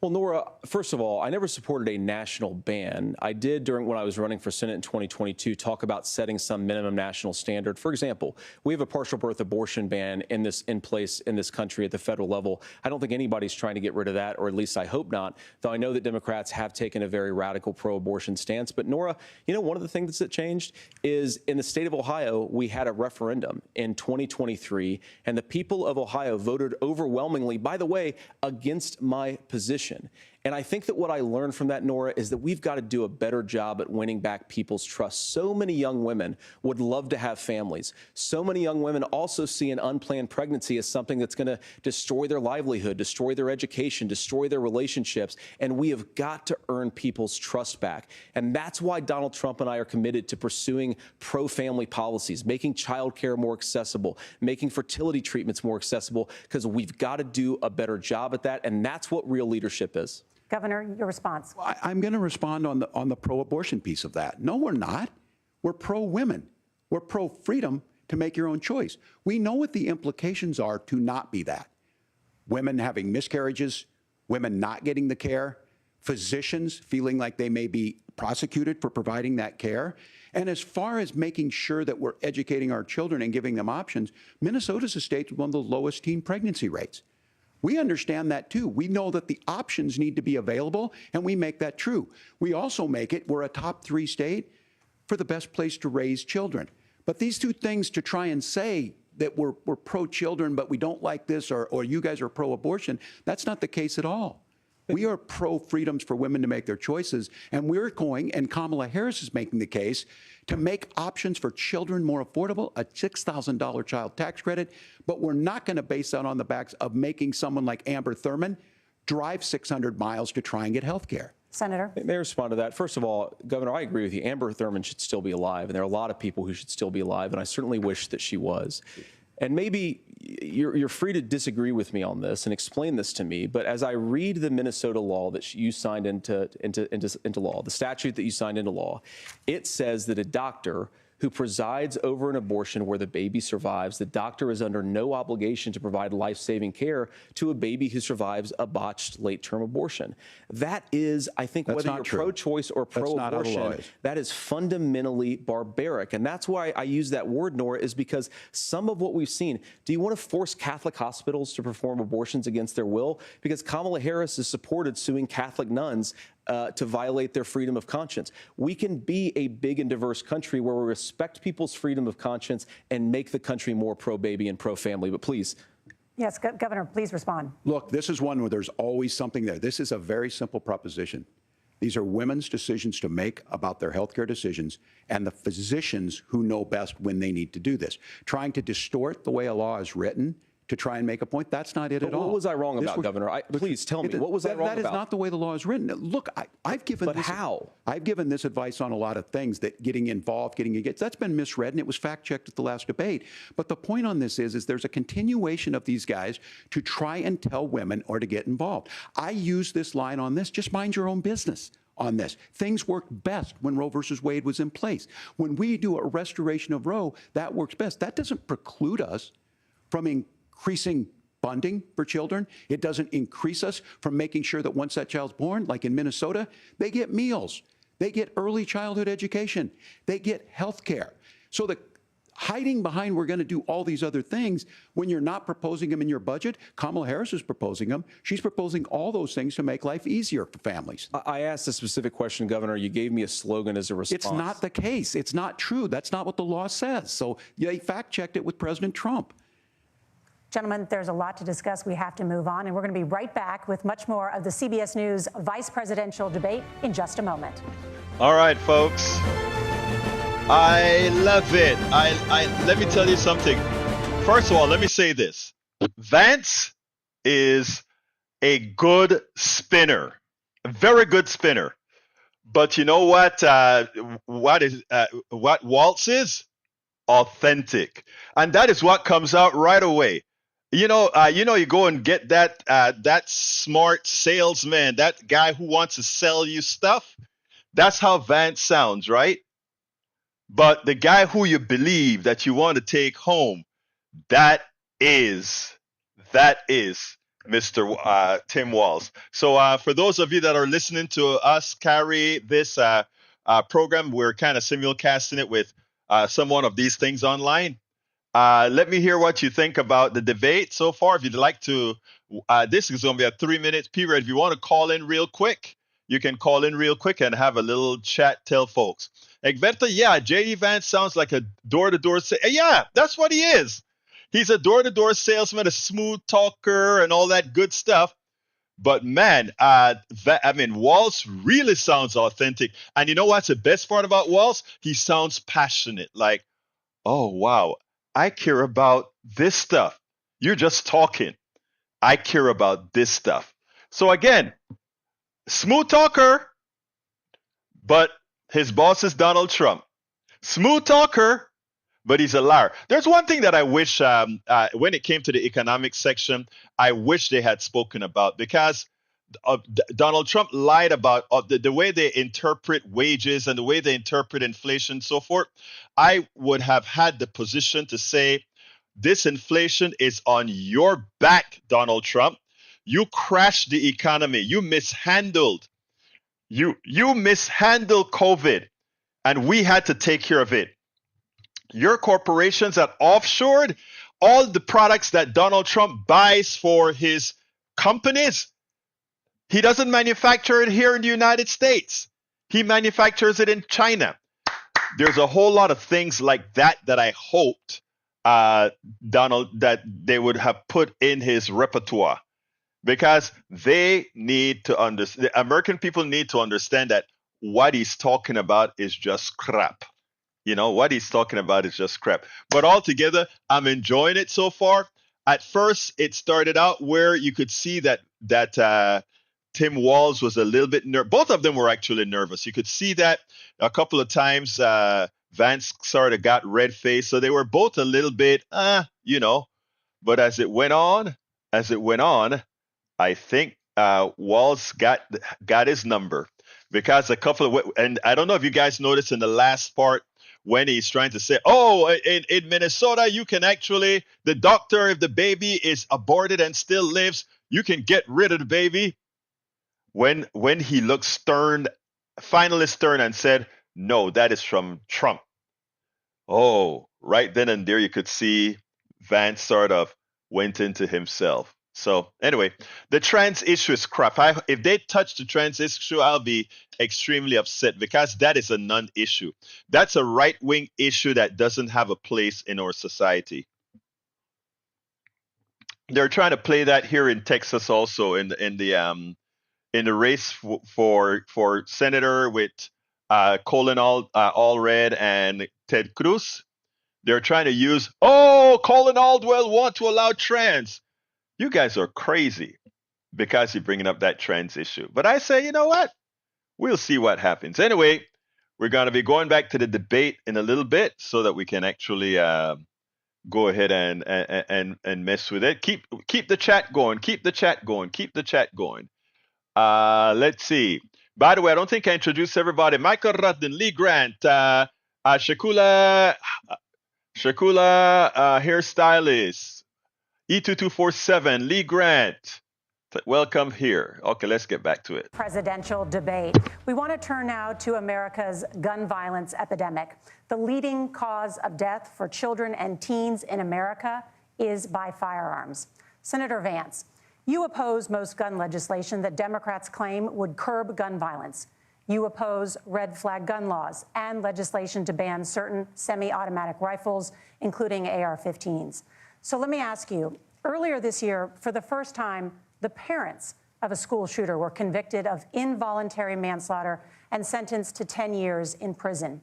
Well, Nora, first of all, I never supported a national ban. I did when I was running for Senate in 2022 talk about setting some minimum national standard. For example, we have a partial birth abortion ban in place in this country at the federal level. I don't think anybody's trying to get rid of that, or at least I hope not, though I know that Democrats have taken a very radical pro-abortion stance. But Nora, you know, one of the things that changed is in the state of Ohio, we had a referendum in 2023, and the people of Ohio voted overwhelmingly, by the way, against my position. And I think that what I learned from that, Nora, is that we've got to do a better job at winning back people's trust. So many young women would love to have families. So many young women also see an unplanned pregnancy as something that's going to destroy their livelihood, destroy their education, destroy their relationships. And we have got to earn people's trust back. And that's why Donald Trump and I are committed to pursuing pro-family policies, making child care more accessible, making fertility treatments more accessible, because we've got to do a better job at that. And that's what real leadership is. Governor, your response. I'm going to respond on the pro-abortion piece of that. No, we're not. We're pro-women. We're pro-freedom to make your own choice. We know what the implications are to not be that. Women having miscarriages, women not getting the care, physicians feeling like they may be prosecuted for providing that care. And as far as making sure that we're educating our children and giving them options, Minnesota's a state with one of the lowest teen pregnancy rates. We understand that, too. We know that the options need to be available, and we make that true. We also make it, we're a top 3 state for the best place to raise children. But these two things, to try and say that we're pro-children, but we don't like this, or you guys are pro-abortion, that's not the case at all. We are pro-freedoms for women to make their choices, and we're going, and Kamala Harris is making the case, to make options for children more affordable, a $6,000 child tax credit, but we're not going to base that on the backs of making someone like Amber Thurman drive 600 miles to try and get health care. Senator. May I respond to that? First of all, Governor, I agree with you. Amber Thurman should still be alive, and there are a lot of people who should still be alive, and I certainly wish that she was. And maybe you're free to disagree with me on this and explain this to me, but as I read the Minnesota law that you signed into law, the statute that you signed into law, it says that a doctor who presides over an abortion where the baby survives, the doctor is under no obligation to provide life-saving care to a baby who survives a botched late-term abortion. That is, I think, whether you're pro-choice or pro-abortion, that is fundamentally barbaric. And that's why I use that word, Nora, is because some of what we've seen, do you want to force Catholic hospitals to perform abortions against their will? Because Kamala Harris has supported suing Catholic nuns to violate their freedom of conscience. We can be a big and diverse country where we respect people's freedom of conscience and make the country more pro-baby and pro-family. But please. Yes, Governor, please respond. Look, this is one where there's always something there. This is a very simple proposition. These are women's decisions to make about their healthcare decisions, and the physicians who know best when they need to do this. Trying to distort the way a law is written to try and make a point, that's not it at all. What was I wrong about, Governor? Please tell me, what was I wrong about? That is not the way the law is written. Look, I've given But how? I've given this advice on a lot of things, that getting involved, getting engaged, that's been misread, and it was fact-checked at the last debate. But the point on this is there's a continuation of these guys to try and tell women or to get involved. I use this line on this, just mind your own business on this. Things worked best when Roe versus Wade was in place. When we do a restoration of Roe, that works best. That doesn't preclude us from increasing funding for children. It doesn't increase us from making sure that once that child's born, like in Minnesota, they get meals, they get early childhood education, they get health care. So hiding behind we're going to do all these other things when you're not proposing them in your budget. Kamala Harris is proposing them. She's proposing all those things to make life easier for families. I asked a specific question, Governor. You gave me a slogan as a response. It's not the case. It's not true. That's not what the law says. So they fact-checked it with President Trump. Gentlemen, there's a lot to discuss. We have to move on, and we're going to be right back with much more of the CBS News vice presidential debate in just a moment. All right, folks. I love it. Let me tell you something. First of all, let me say this. Vance is a good spinner, a very good spinner. But you know what? What Walz is? Authentic, and that is what comes out right away. You go and get that smart salesman, that guy who wants to sell you stuff. That's how Vance sounds, right? But the guy who you believe that you want to take home, that is Mr. Tim Walz. So for those of you that are listening to us carry this program, we're kind of simulcasting it with some of these things online. Let me hear what you think about the debate so far. If you'd like to, this is going to be a 3-minute period. If you want to call in real quick, you can call in real quick and have a little chat, tell folks. Egberto, yeah, JD Vance sounds like a door-to-door. Yeah, that's what he is. He's a door-to-door salesman, a smooth talker, and all that good stuff. But man, Walz really sounds authentic. And you know what's the best part about Walz? He sounds passionate. Like, oh, wow, I care about this stuff. You're just talking. I care about this stuff. So again, smooth talker, but his boss is Donald Trump. Smooth talker, but he's a liar. There's one thing that I wish, when it came to the economic section, I wish they had spoken about, because Donald Trump lied about the way they interpret wages and the way they interpret inflation and so forth. I would have had the position to say, this inflation is on your back, Donald Trump. You crashed the economy. You mishandled. You mishandled COVID, and we had to take care of it. Your corporations that offshored all the products that Donald Trump buys for his companies, he doesn't manufacture it here in the United States. He manufactures it in China. There's a whole lot of things like that that I hoped Donald, that they would have put in his repertoire, because they need to understand. The American people need to understand that what he's talking about is just crap. You know, what he's talking about is just crap. But altogether, I'm enjoying it so far. At first, it started out where you could see that Tim Walz was a little bit nervous. Both of them were actually nervous. You could see that a couple of times. Vance sort of got red-faced, so they were both a little bit, But as it went on, I think Walz got his number, because and I don't know if you guys noticed in the last part when he's trying to say, oh, in Minnesota, you can actually, the doctor, if the baby is aborted and still lives, you can get rid of the baby. When he looked stern, finally stern, and said, no, that is from Trump. Oh, right then and there, you could see Vance sort of went into himself. So anyway, the trans issue is crap. If they touch the trans issue, I'll be extremely upset, because that is a non-issue. That's a right-wing issue that doesn't have a place in our society. They're trying to play that here in Texas also, in the race for senator with Colin Allred and Ted Cruz. They're trying to use, Colin Aldwell want to allow trans. You guys are crazy because you're bringing up that trans issue. But I say, you know what? We'll see what happens. Anyway, we're going to be going back to the debate in a little bit so that we can actually go ahead and mess with it. Keep the chat going. Keep the chat going. Keep the chat going. Let's see. By the way, I don't think I introduced everybody. Michael Rutten, Lee Grant, Shakula hairstylist, E2247, Lee Grant. Welcome here. Okay, let's get back to it. Presidential debate. We want to turn now to America's gun violence epidemic. The leading cause of death for children and teens in America is by firearms. Senator Vance, you oppose most gun legislation that Democrats claim would curb gun violence. You oppose red flag gun laws and legislation to ban certain semi-automatic rifles, including AR-15s. So let me ask you, earlier this year, for the first time, the parents of a school shooter were convicted of involuntary manslaughter and sentenced to 10 years in prison.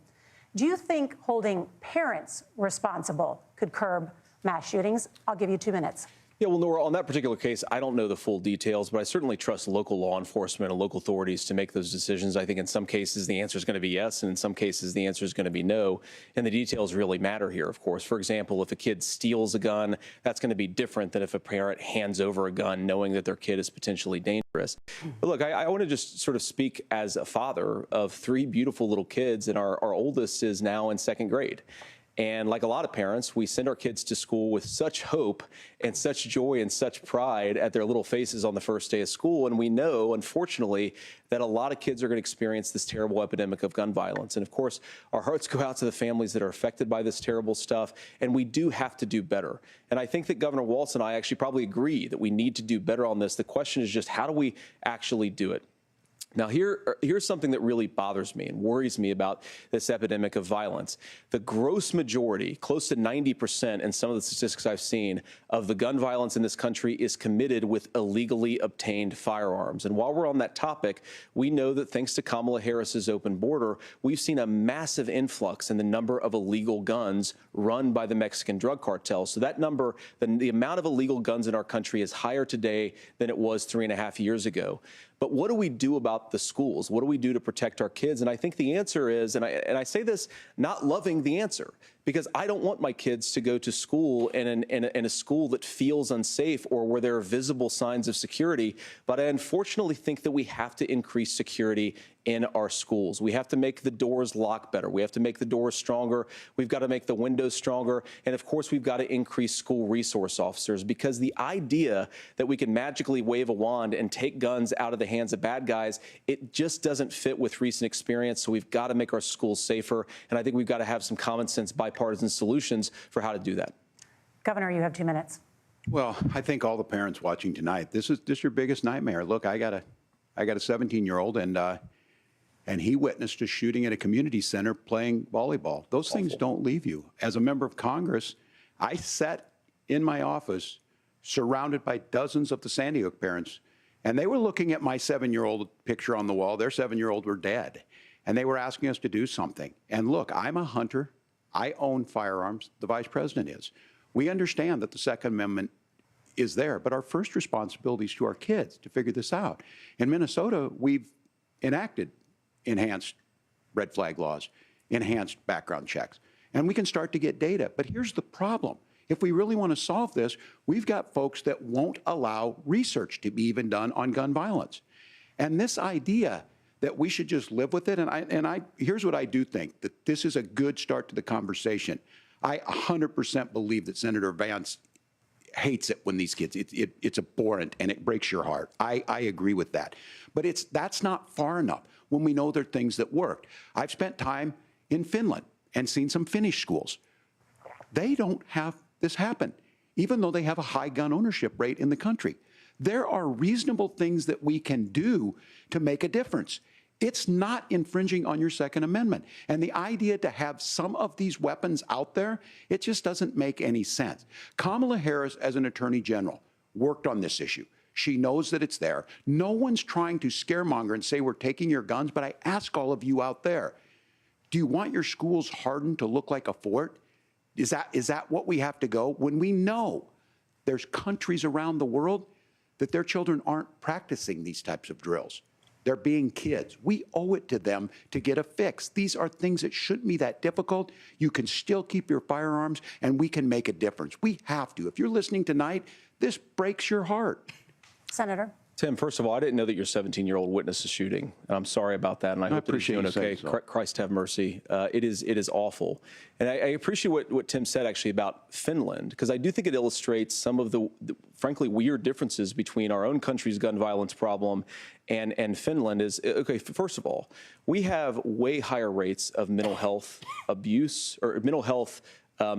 Do you think holding parents responsible could curb mass shootings? I'll give you 2 minutes. Yeah, well, Nora, on that particular case, I don't know the full details, but I certainly trust local law enforcement and local authorities to make those decisions. I think in some cases the answer is going to be yes, and in some cases the answer is going to be no. And the details really matter here, of course. For example, if a kid steals a gun, that's going to be different than if a parent hands over a gun knowing that their kid is potentially dangerous. But look, I want to just sort of speak as a father of 3 beautiful little kids, and our oldest is now in 2nd grade. And like a lot of parents, we send our kids to school with such hope and such joy and such pride at their little faces on the first day of school. And we know, unfortunately, that a lot of kids are going to experience this terrible epidemic of gun violence. And of course, our hearts go out to the families that are affected by this terrible stuff. And we do have to do better. And I think that Governor Walz and I actually probably agree that we need to do better on this. The question is just, how do we actually do it? Now, here's something that really bothers me and worries me about this epidemic of violence. The gross majority, close to 90% in some of the statistics I've seen, of the gun violence in this country is committed with illegally obtained firearms. And while we're on that topic, we know that thanks to Kamala Harris's open border, we've seen a massive influx in the number of illegal guns run by the Mexican drug cartel. So that number, the amount of illegal guns in our country is higher today than it was 3.5 years ago. But what do we do about the schools? What do we do to protect our kids? And I think the answer is, and I say this not loving the answer, because I don't want my kids to go to school in a school that feels unsafe or where there are visible signs of security. But I unfortunately think that we have to increase security in our schools. We have to make the doors lock better. We have to make the doors stronger. We've got to make the windows stronger. And of course, we've got to increase school resource officers, because the idea that we can magically wave a wand and take guns out of the hands of bad guys, it just doesn't fit with recent experience. So we've got to make our schools safer. And I think we've got to have some common sense bipartisan solutions for how to do that. Governor, you have 2 minutes. Well, I think all the parents watching tonight, this is your biggest nightmare. Look, I got a 17-year-old, and he witnessed a shooting at a community center playing volleyball. Those things don't leave you. As a member of Congress, I sat in my office surrounded by dozens of the Sandy Hook parents, and they were looking at my 7-year-old picture on the wall. Their 7-year-old were dead, and they were asking us to do something. And look, I'm a hunter. I own firearms. The vice president is. We understand that the Second Amendment is there, but our first responsibility is to our kids to figure this out. In Minnesota, we've enacted enhanced red flag laws, enhanced background checks, and we can start to get data. But here's the problem. If we really want to solve this, we've got folks that won't allow research to be even done on gun violence. And this idea that we should just live with it, and here's what I do think, that this is a good start to the conversation. I 100% believe that Senator Vance hates it when these kids, it's abhorrent and it breaks your heart. I agree with that. But that's not far enough when we know there are things that worked. I've spent time in Finland and seen some Finnish schools. They don't have this happen, even though they have a high gun ownership rate in the country. There are reasonable things that we can do to make a difference. It's not infringing on your Second Amendment. And the idea to have some of these weapons out there, it just doesn't make any sense. Kamala Harris, as an attorney general, worked on this issue. She knows that it's there. No one's trying to scaremonger and say we're taking your guns, but I ask all of you out there, do you want your schools hardened to look like a fort? Is that what we have to go? When we know there's countries around the world that their children aren't practicing these types of drills. They're being kids. We owe it to them to get a fix. These are things that shouldn't be that difficult. You can still keep your firearms, and we can make a difference. We have to. If you're listening tonight, this breaks your heart. Senator. Tim, first of all, I didn't know that your 17-year-old witnessed a shooting. I'm sorry about that, and I hope that he's doing okay. Christ have mercy. It is awful. And I appreciate what Tim said, actually, about Finland, because I do think it illustrates some of the frankly, weird differences between our own country's gun violence problem and Finland. Okay, first of all, we have way higher rates of mental health abuse, or mental health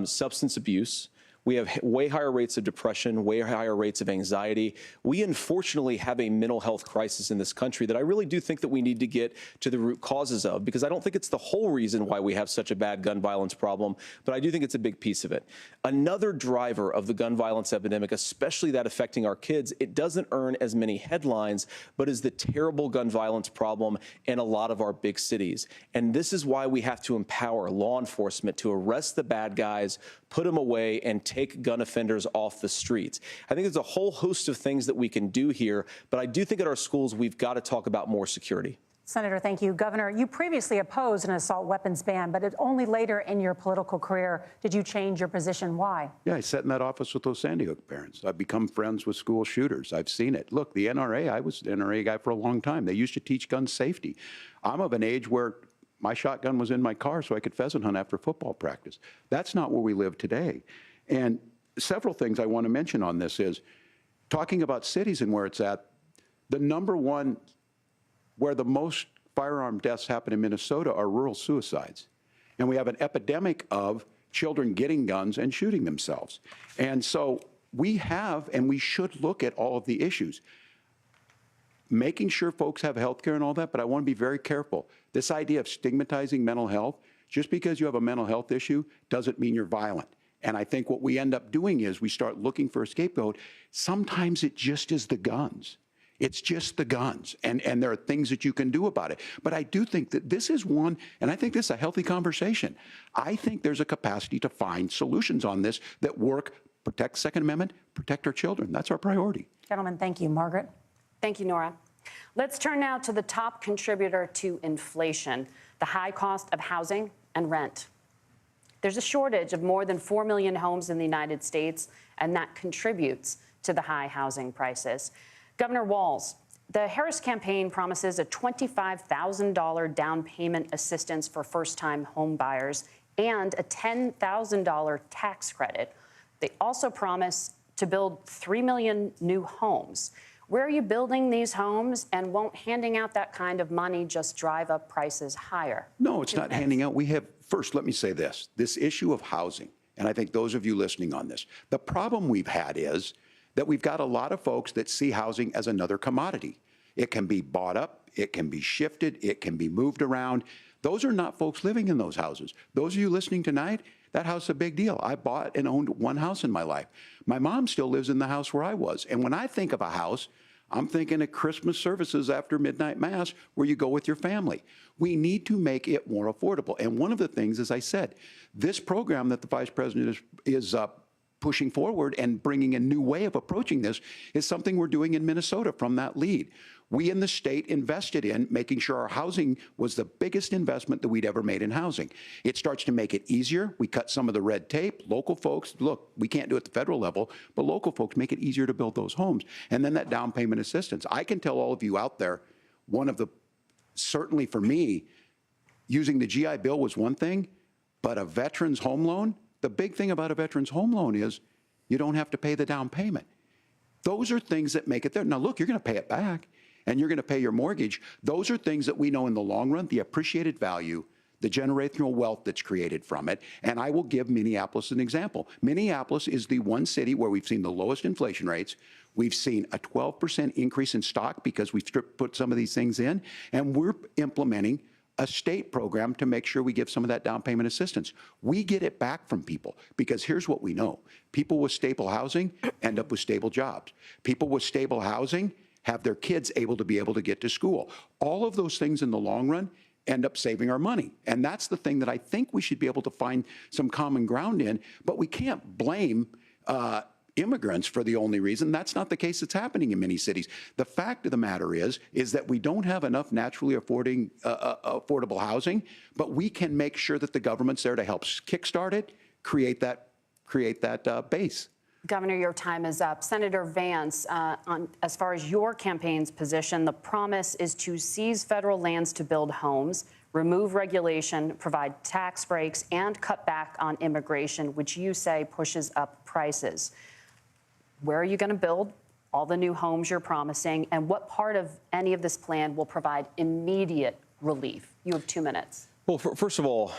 substance abuse. We have way higher rates of depression, way higher rates of anxiety. We unfortunately have a mental health crisis in this country that I really do think that we need to get to the root causes of, because I don't think it's the whole reason why we have such a bad gun violence problem, but I do think it's a big piece of it. Another driver of the gun violence epidemic, especially that affecting our kids, it doesn't earn as many headlines, but is the terrible gun violence problem in a lot of our big cities. And this is why we have to empower law enforcement to arrest the bad guys, put them away, and take gun offenders off the streets. I think there's a whole host of things that we can do here, but I do think at our schools we've got to talk about more security. Senator, thank you. Governor, you previously opposed an assault weapons ban, but only later in your political career did you change your position. Why? Yeah, I sat in that office with those Sandy Hook parents. I've become friends with school shooters. I've seen it. Look, the NRA, I was an NRA guy for a long time. They used to teach gun safety. I'm of an age where my shotgun was in my car so I could pheasant hunt after football practice. That's not where we live today. And several things I want to mention on this is talking about cities and where it's at. The number one where the most firearm deaths happen in Minnesota are rural suicides. And we have an epidemic of children getting guns and shooting themselves. And so we have, and we should look at all of the issues. Making sure folks have health care and all that, but I want to be very careful. This idea of stigmatizing mental health, just because you have a mental health issue doesn't mean you're violent. And I think what we end up doing is we start looking for a scapegoat. Sometimes it just is the guns. It's just the guns, and there are things that you can do about it. But I do think that this is one, and I think this is a healthy conversation. I think there's a capacity to find solutions on this that work, protect Second Amendment, protect our children. That's our priority. Gentlemen, thank you. Margaret? Thank you, Nora. Let's turn now to the top contributor to inflation, the high cost of housing and rent. There's a shortage of more than 4 million homes in the United States, and that contributes to the high housing prices. Governor Walz, the Harris campaign promises a $25,000 down payment assistance for first-time home buyers and a $10,000 tax credit. They also promise to build 3 million new homes. Where are you building these homes, and won't handing out that kind of money just drive up prices higher? No, it's not handing out. We have, first, let me say this issue of housing, and I think those of you listening on this, the problem we've had is that we've got a lot of folks that see housing as another commodity. It can be bought up, it can be shifted, it can be moved around. Those are not folks living in those houses. Those of you listening tonight, that house is a big deal. I bought and owned one house in my life. My mom still lives in the house where I was. And when I think of a house, I'm thinking of Christmas services after midnight mass where you go with your family. We need to make it more affordable. And one of the things, as I said, this program that the Vice President is pushing forward and bringing a new way of approaching this is something we're doing in Minnesota from that lead. We in the state invested in making sure our housing was the biggest investment that we'd ever made in housing. It starts to make it easier. We cut some of the red tape. Local folks, look, we can't do it at the federal level, but local folks make it easier to build those homes. And then that down payment assistance. I can tell all of you out there, one of the, certainly for me, using the GI Bill was one thing, but a veteran's home loan, the big thing about a veteran's home loan is you don't have to pay the down payment. Those are things that make it there. Now, look, you're going to pay it back, and you're going to pay your mortgage. Those are things that we know in the long run, the appreciated value, the generational wealth that's created from it. And I will give Minneapolis an example. Minneapolis is the one city where we've seen the lowest inflation rates. We've seen a 12% increase in stock because we've put some of these things in, and we're implementing a state program to make sure we give some of that down payment assistance. We get it back from people because here's what we know. People with stable housing end up with stable jobs. People with stable housing have their kids able to get to school. All of those things in the long run end up saving our money. And that's the thing that I think we should be able to find some common ground in, but we can't blame immigrants for the only reason. That's not the case that's happening in many cities. The fact of the matter is that we don't have enough naturally affordable housing, but we can make sure that the government's there to help kickstart it, create that base. Governor, your time is up. Senator Vance, as far as your campaign's position, the promise is to seize federal lands to build homes, remove regulation, provide tax breaks, and cut back on immigration, which you say pushes up prices. Where are you going to build all the new homes you're promising, and what part of any of this plan will provide immediate relief? You have 2 minutes. Well, first of all,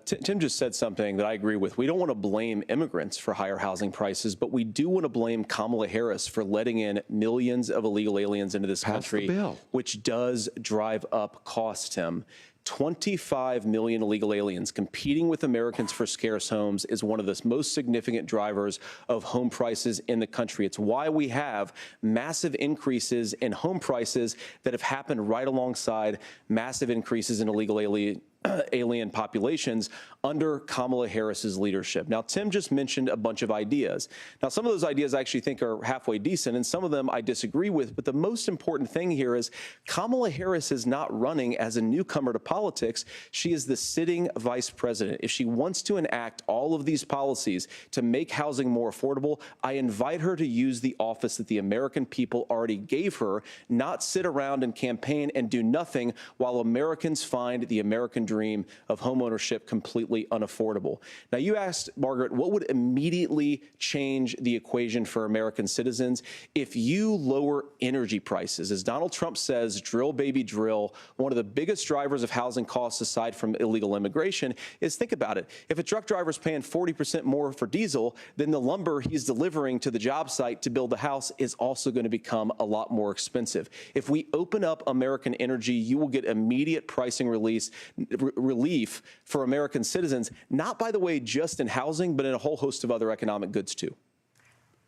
Tim just said something that I agree with. We don't want to blame immigrants for higher housing prices, but we do want to blame Kamala Harris for letting in millions of illegal aliens into this country, which does drive up costs, Tim. 25 million illegal aliens competing with Americans for scarce homes is one of the most significant drivers of home prices in the country. It's why we have massive increases in home prices that have happened right alongside massive increases in illegal alien populations under Kamala Harris's leadership. Now, Tim just mentioned a bunch of ideas. Now, some of those ideas I actually think are halfway decent, and some of them I disagree with. But the most important thing here is Kamala Harris is not running as a newcomer to politics. She is the sitting vice president. If she wants to enact all of these policies to make housing more affordable, I invite her to use the office that the American people already gave her, not sit around and campaign and do nothing while Americans find the American dream of homeownership completely unaffordable. Now, you asked, Margaret, what would immediately change the equation for American citizens? If you lower energy prices, as Donald Trump says, drill, baby, drill, one of the biggest drivers of housing costs aside from illegal immigration is, think about it, if a truck driver is paying 40% more for diesel, then the lumber he's delivering to the job site to build the house is also going to become a lot more expensive. If we open up American energy, you will get immediate pricing relief for American citizens, not, by the way, just in housing, but in a whole host of other economic goods, too.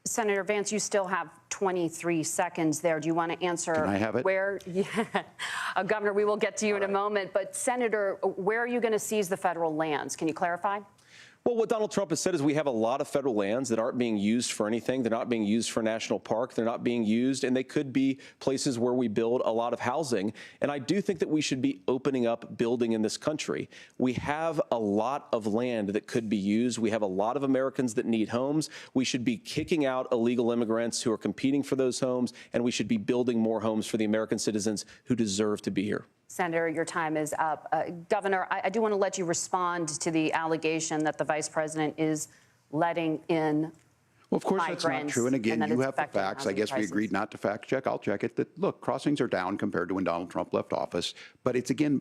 Senator Vance, you still have 23 seconds there. Do you want to answer? Can I have it? Governor, we will get to you in a moment. But, Senator, where are you going to seize the federal lands? Can you clarify? Well, what Donald Trump has said is we have a lot of federal lands that aren't being used for anything. They're not being used for national park. They're not being used, and they could be places where we build a lot of housing. And I do think that we should be opening up building in this country. We have a lot of land that could be used. We have a lot of Americans that need homes. We should be kicking out illegal immigrants who are competing for those homes, and we should be building more homes for the American citizens who deserve to be here. Senator, your time is up. Governor, I do want to let you respond to the allegation that the vice president is letting in Well, of course, that's not true. And again, you have the facts. I guess we agreed not to fact check. I'll check it. That, look, crossings are down compared to when Donald Trump left office. But it's, again,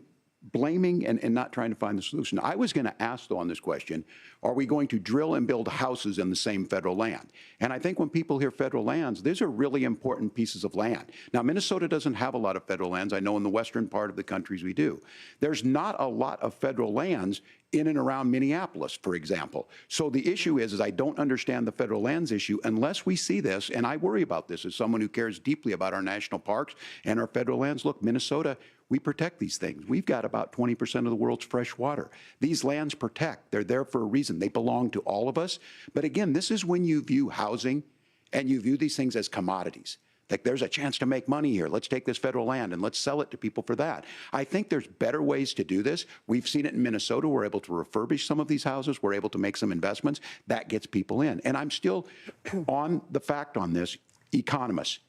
blaming and not trying to find the solution. I was going to ask, though, on this question, are we going to drill and build houses in the same federal land? And I think when people hear federal lands, these are really important pieces of land. Now, Minnesota doesn't have a lot of federal lands. I know in the western part of the countries we do. There's not a lot of federal lands in and around Minneapolis, for example. So the issue is I don't understand the federal lands issue unless we see this, and I worry about this as someone who cares deeply about our national parks and our federal lands. Look, Minnesota, we protect these things. We've got about 20% of the world's fresh water. These lands protect. They're there for a reason. They belong to all of us. But again, this is when you view housing and you view these things as commodities. Like, there's a chance to make money here. Let's take this federal land and let's sell it to people for that. I think there's better ways to do this. We've seen it in Minnesota. We're able to refurbish some of these houses. We're able to make some investments. That gets people in. And I'm still on the fact on this. Economists,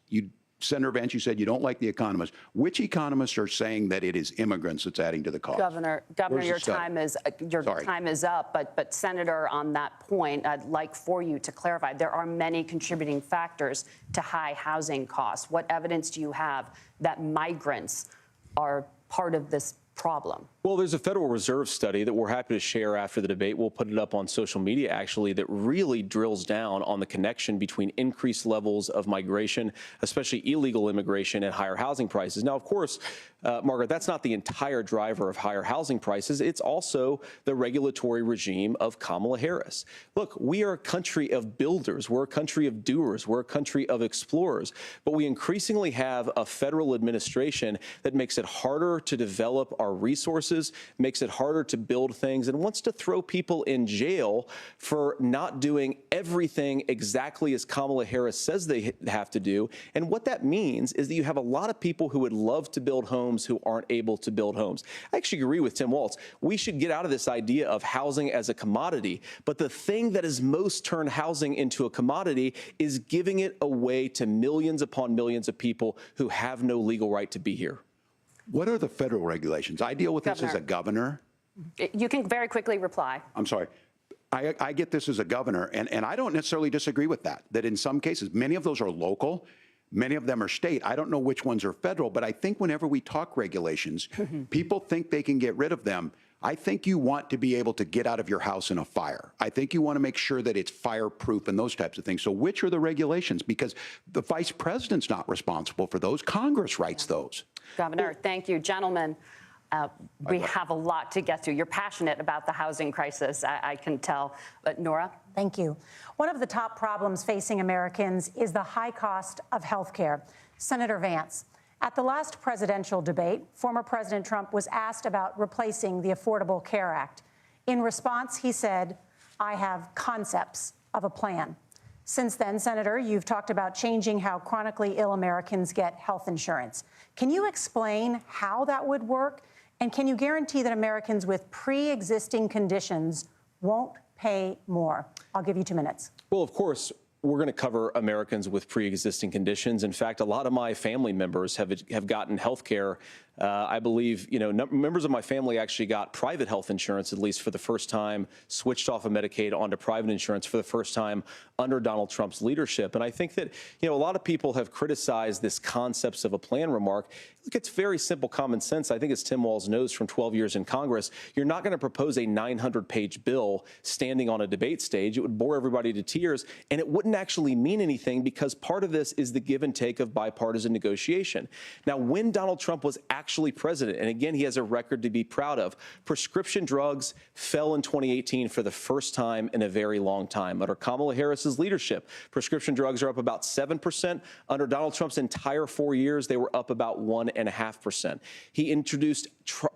Senator Vance, you said you don't like the economists. Which economists are saying that it is immigrants that's adding to the cost? Governor, your time is up. But Senator, on that point, I'd like for you to clarify. There are many contributing factors to high housing costs. What evidence do you have that migrants are part of this problem? Well, there's a Federal Reserve study that we're happy to share after the debate. We'll put it up on social media, actually, that really drills down on the connection between increased levels of migration, especially illegal immigration, and higher housing prices. Now, of course, Margaret, that's not the entire driver of higher housing prices. It's also the regulatory regime of Kamala Harris. Look, we are a country of builders. We're a country of doers. We're a country of explorers. But we increasingly have a federal administration that makes it harder to develop our resources resources, makes it harder to build things, and wants to throw people in jail for not doing everything exactly as Kamala Harris says they have to do. And what that means is that you have a lot of people who would love to build homes who aren't able to build homes. I actually agree with Tim Walz. We should get out of this idea of housing as a commodity. But the thing that has most turned housing into a commodity is giving it away to millions upon millions of people who have no legal right to be here. What are the federal regulations? I deal with this as a governor. You can very quickly reply. I'm sorry. I get this as a governor, and I don't necessarily disagree with that in some cases, many of those are local, many of them are state. I don't know which ones are federal, but I think whenever we talk regulations, people think they can get rid of them. I think you want to be able to get out of your house in a fire. I think you want to make sure that it's fireproof and those types of things. So which are the regulations? Because the vice president's not responsible for those. Congress writes those. Governor, thank you. Gentlemen, we have a lot to get to. You're passionate about the housing crisis, I can tell. But Nora? Thank you. One of the top problems facing Americans is the high cost of health care. Senator Vance, at the last presidential debate, former President Trump was asked about replacing the Affordable Care Act. In response, he said, "I have concepts of a plan." Since then, Senator, you've talked about changing how chronically ill Americans get health insurance. Can you explain how that would work? And can you guarantee that Americans with pre-existing conditions won't pay more? I'll give you 2 minutes. Well, of course, we're going to cover Americans with pre-existing conditions. In fact, a lot of my family members have gotten health care. I believe, members of my family actually got private health insurance, at least for the first time, switched off of Medicaid onto private insurance for the first time under Donald Trump's leadership. And I think that, a lot of people have criticized this concepts of a plan remark. Look, it's very simple common sense. I think as Tim Walz knows from 12 years in Congress, you're not going to propose a 900-page bill standing on a debate stage. It would bore everybody to tears, and it wouldn't actually mean anything because part of this is the give and take of bipartisan negotiation. Now, when Donald Trump was actually president, and again, he has a record to be proud of, prescription drugs fell in 2018 for the first time in a very long time. Under Kamala Harris's leadership, prescription drugs are up about 7%. Under Donald Trump's entire 4 years, they were up about 1.5%. He introduced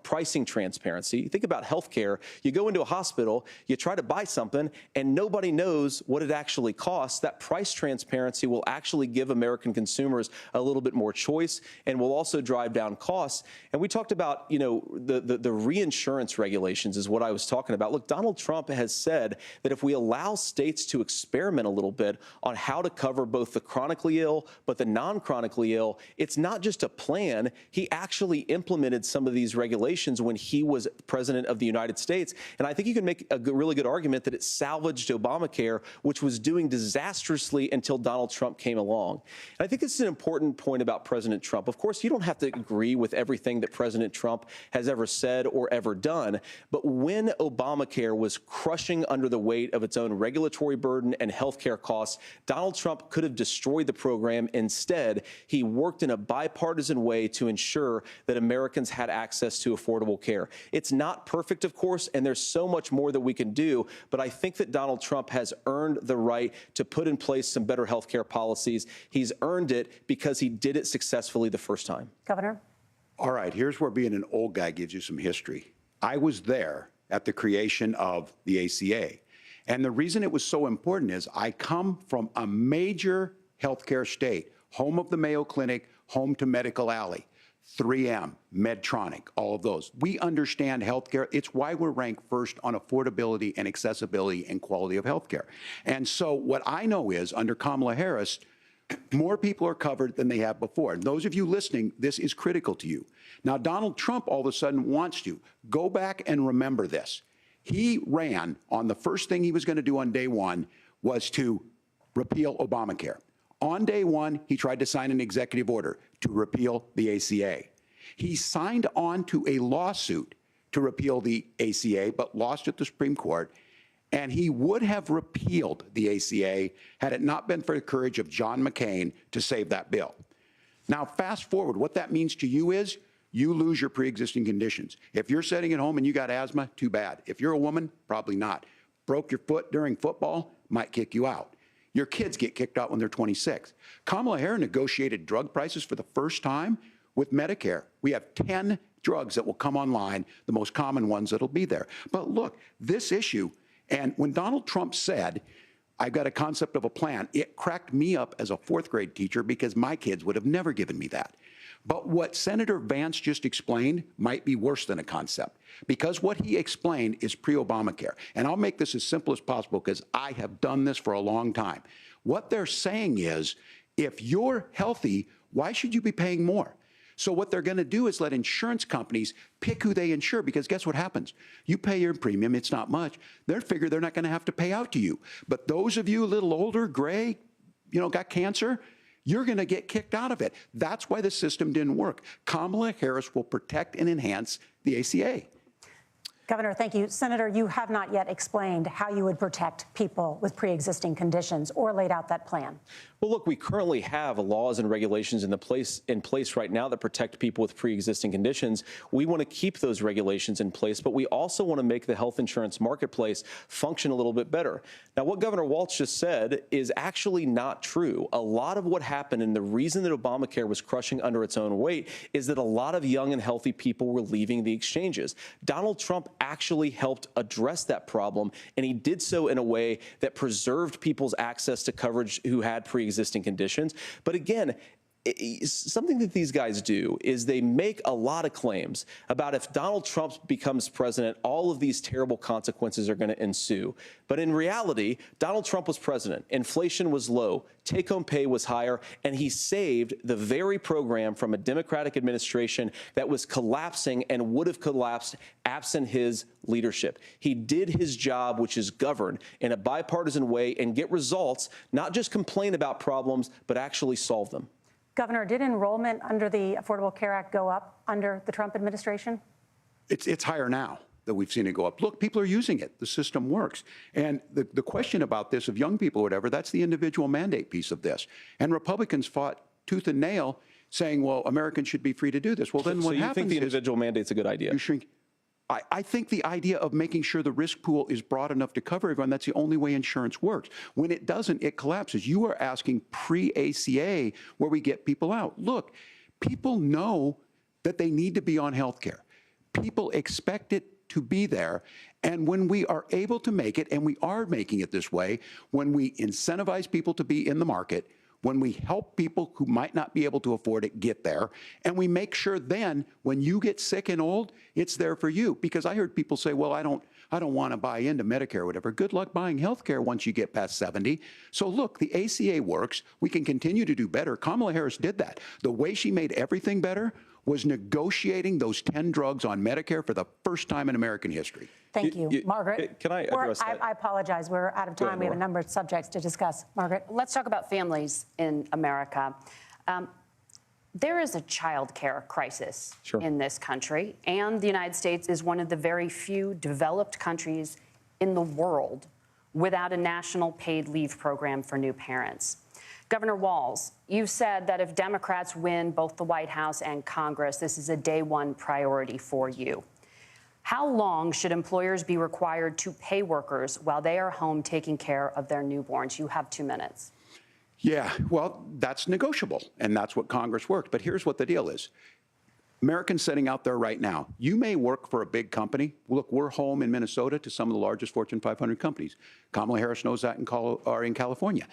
pricing transparency. Think about healthcare. You go into a hospital, you try to buy something, and nobody knows what it actually costs. That price transparency will actually give American consumers a little bit more choice and will also drive down costs. And we talked about, the reinsurance regulations is what I was talking about. Look, Donald Trump has said that if we allow states to experiment a little bit on how to cover both the chronically ill but the non-chronically ill, it's not just a plan. He actually implemented some of these regulations when he was president of the United States. And I think you can make a really good argument that it salvaged Obamacare, which was doing disastrously until Donald Trump came along. And I think this is an important point about President Trump. Of course, you don't have to agree with everything that President Trump has ever said or ever done. But when Obamacare was crushing under the weight of its own regulatory burden and health care costs, Donald Trump could have destroyed the program. Instead, he worked in a bipartisan way to ensure that Americans had access to affordable care. It's not perfect, of course, and there's so much more that we can do. But I think that Donald Trump has earned the right to put in place some better health care policies. He's earned it because he did it successfully the first time. Governor? All right, here's where being an old guy gives you some history. I was there at the creation of the ACA. And the reason it was so important is I come from a major healthcare state, home of the Mayo Clinic, home to Medical Alley, 3M, Medtronic, all of those. We understand healthcare. It's why we're ranked first on affordability and accessibility and quality of healthcare. And so what I know is under Kamala Harris, more people are covered than they have before. And those of you listening, this is critical to you. Now, Donald Trump all of a sudden wants to. Go back and remember this. He ran on the first thing he was going to do on day one was to repeal Obamacare. On day one, he tried to sign an executive order to repeal the ACA. He signed on to a lawsuit to repeal the ACA, but lost at the Supreme Court. And he would have repealed the ACA had it not been for the courage of John McCain to save that bill. Now, fast forward, what that means to you is you lose your pre-existing conditions. If you're sitting at home and you got asthma, too bad. If you're a woman, probably not. Broke your foot during football, might kick you out. Your kids get kicked out when they're 26. Kamala Harris negotiated drug prices for the first time with Medicare. We have 10 drugs that will come online, the most common ones that'll be there. But look, this issue, and when Donald Trump said, I've got a concept of a plan, it cracked me up as a fourth grade teacher because my kids would have never given me that. But what Senator Vance just explained might be worse than a concept, because what he explained is pre-Obamacare. And I'll make this as simple as possible because I have done this for a long time. What they're saying is, if you're healthy, why should you be paying more? So what they're going to do is let insurance companies pick who they insure, because guess what happens? You pay your premium, it's not much. They figure they're not going to have to pay out to you. But those of you a little older, gray, got cancer, you're going to get kicked out of it. That's why the system didn't work. Kamala Harris will protect and enhance the ACA. Governor, thank you. Senator, you have not yet explained how you would protect people with pre-existing conditions or laid out that plan. Well, look, we currently have laws and regulations in place right now that protect people with pre-existing conditions. We want to keep those regulations in place, but we also want to make the health insurance marketplace function a little bit better. Now, what Governor Walz just said is actually not true. A lot of what happened, and the reason that Obamacare was crushing under its own weight, is that a lot of young and healthy people were leaving the exchanges. Donald Trump actually helped address that problem, and he did so in a way that preserved people's access to coverage who had pre-existing conditions. But again, something that these guys do is they make a lot of claims about if Donald Trump becomes president, all of these terrible consequences are going to ensue. But in reality, Donald Trump was president. Inflation was low. Take-home pay was higher. And he saved the very program from a Democratic administration that was collapsing and would have collapsed absent his leadership. He did his job, which is govern in a bipartisan way and get results, not just complain about problems, but actually solve them. Governor, did enrollment under the Affordable Care Act go up under the Trump administration? It's higher now that we've seen it go up. Look, people are using it. The system works. And the question about this of young people or whatever, that's the individual mandate piece of this. And Republicans fought tooth and nail saying, well, Americans should be free to do this. Well, then what happens is— So you think the individual mandate's a good idea? You shrink. I think the idea of making sure the risk pool is broad enough to cover everyone, that's the only way insurance works. When it doesn't, it collapses. You are asking pre-ACA where we get people out. Look, people know that they need to be on health care. People expect it to be there. And when we are able to make it, and we are making it this way, when we incentivize people to be in the market, when we help people who might not be able to afford it get there, and we make sure then when you get sick and old, it's there for you. Because I heard people say, well, I don't want to buy into Medicare or whatever. Good luck buying health care once you get past 70. So look, the ACA works. We can continue to do better. Kamala Harris did that. The way she made everything better was negotiating those 10 drugs on Medicare for the first time in American history. Thank you. Margaret? Can I address that? I apologize. We're out of time. We have a number of subjects to discuss. Margaret? Let's talk about families in America. There is a child care crisis in this country, and the United States is one of the very few developed countries in the world without a national paid leave program for new parents. Governor Walz, you've said that if Democrats win both the White House and Congress, this is a day one priority for you. How long should employers be required to pay workers while they are home taking care of their newborns? You have 2 minutes. Yeah, well, that's negotiable, and that's what Congress worked. But here's what the deal is. Americans sitting out there right now, you may work for a big company. Look, we're home in Minnesota to some of the largest Fortune 500 companies. Kamala Harris knows that in California.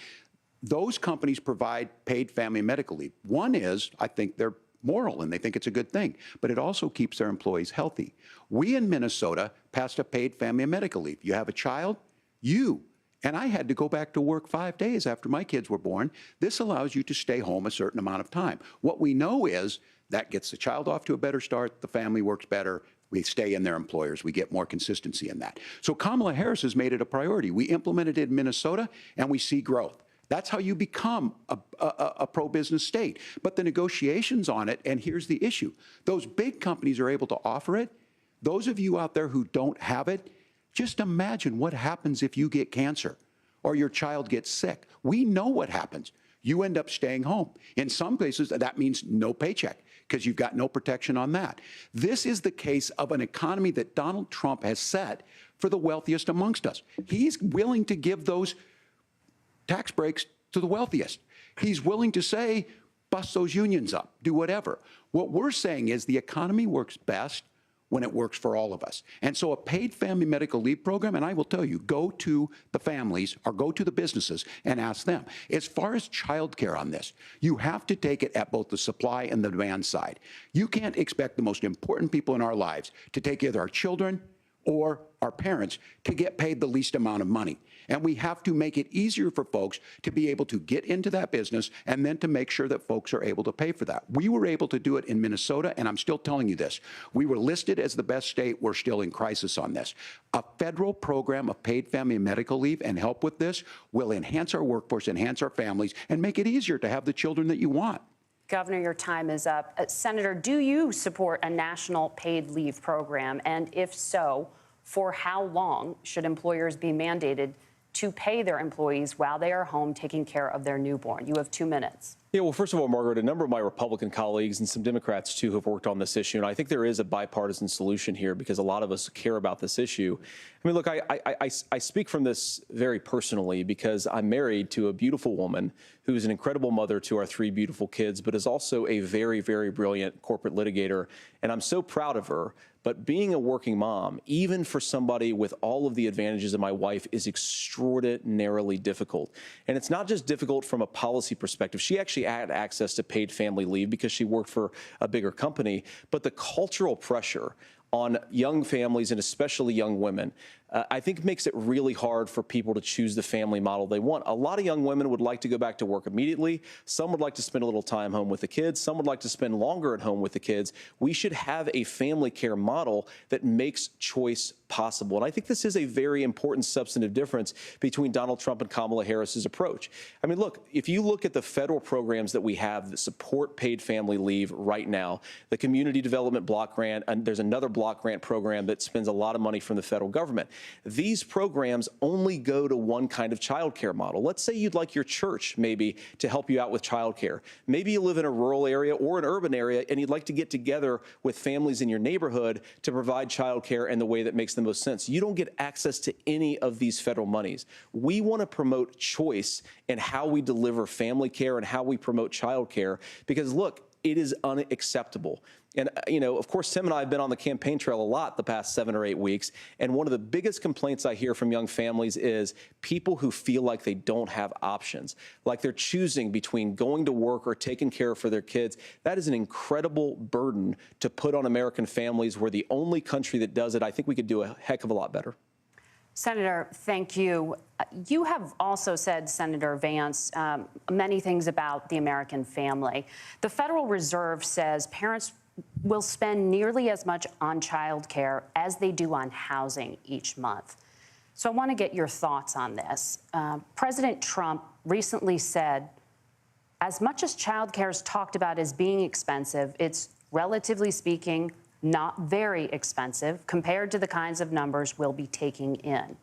Those companies provide paid family and medical leave. One is, I think they're moral and they think it's a good thing, but it also keeps their employees healthy. We in Minnesota passed a paid family and medical leave. You have a child, and I had to go back to work 5 days after my kids were born. This allows you to stay home a certain amount of time. What we know is that gets the child off to a better start, the family works better, we stay in their employers, we get more consistency in that. So Kamala Harris has made it a priority. We implemented it in Minnesota and we see growth. That's how you become a pro-business state. But the negotiations on it, and here's the issue, those big companies are able to offer it. Those of you out there who don't have it, just imagine what happens if you get cancer or your child gets sick. We know what happens. You end up staying home. In some places, that means no paycheck because you've got no protection on that. This is the case of an economy that Donald Trump has set for the wealthiest amongst us. He's willing to give those tax breaks to the wealthiest. He's willing to say, bust those unions up, do whatever. What we're saying is the economy works best when it works for all of us. And so a paid family medical leave program, and I will tell you, go to the families or go to the businesses and ask them. As far as childcare on this, you have to take it at both the supply and the demand side. You can't expect the most important people in our lives to take either our children or our parents to get paid the least amount of money. And we have to make it easier for folks to be able to get into that business and then to make sure that folks are able to pay for that. We were able to do it in Minnesota, and I'm still telling you this. We were listed as the best state. We're still in crisis on this. A federal program of paid family and medical leave and help with this will enhance our workforce, enhance our families, and make it easier to have the children that you want. Governor, your time is up. Senator, do you support a national paid leave program? And if so, for how long should employers be mandated to pay their employees while they are home taking care of their newborn? You have 2 minutes. Yeah, well, first of all, Margaret, a number of my Republican colleagues and some Democrats, too, have worked on this issue. And I think there is a bipartisan solution here because a lot of us care about this issue. I mean, look, I speak from this very personally because I'm married to a beautiful woman who is an incredible mother to our 3 beautiful kids, but is also a very, very brilliant corporate litigator. And I'm so proud of her. But being a working mom, even for somebody with all of the advantages of my wife, is extraordinarily difficult. And it's not just difficult from a policy perspective. She actually had access to paid family leave because she worked for a bigger company. But the cultural pressure on young families and especially young women, I think makes it really hard for people to choose the family model they want. A lot of young women would like to go back to work immediately. Some would like to spend a little time home with the kids. Some would like to spend longer at home with the kids. We should have a family care model that makes choice possible. And I think this is a very important substantive difference between Donald Trump and Kamala Harris's approach. I mean, look, if you look at the federal programs that we have that support paid family leave right now, the Community Development Block Grant, and there's another block grant program that spends a lot of money from the federal government. These programs only go to one kind of child care model. Let's say you'd like your church maybe to help you out with child care. Maybe you live in a rural area or an urban area and you'd like to get together with families in your neighborhood to provide child care in the way that makes the most sense. You don't get access to any of these federal monies. We want to promote choice in how we deliver family care and how we promote child care because, look, it is unacceptable. And, you know, of course, Tim and I have been on the campaign trail a lot the past 7 or 8 weeks. And one of the biggest complaints I hear from young families is people who feel like they don't have options, like they're choosing between going to work or taking care for their kids. That is an incredible burden to put on American families. We're the only country that does it. I think we could do a heck of a lot better. Senator, thank you. You have also said, Senator Vance, many things about the American family. The Federal Reserve says parents will spend nearly as much on child care as they do on housing each month. So I want to get your thoughts on this. President Trump recently said, as much as child care is talked about as being expensive, it's relatively speaking not very expensive compared to the kinds of numbers we'll be taking in.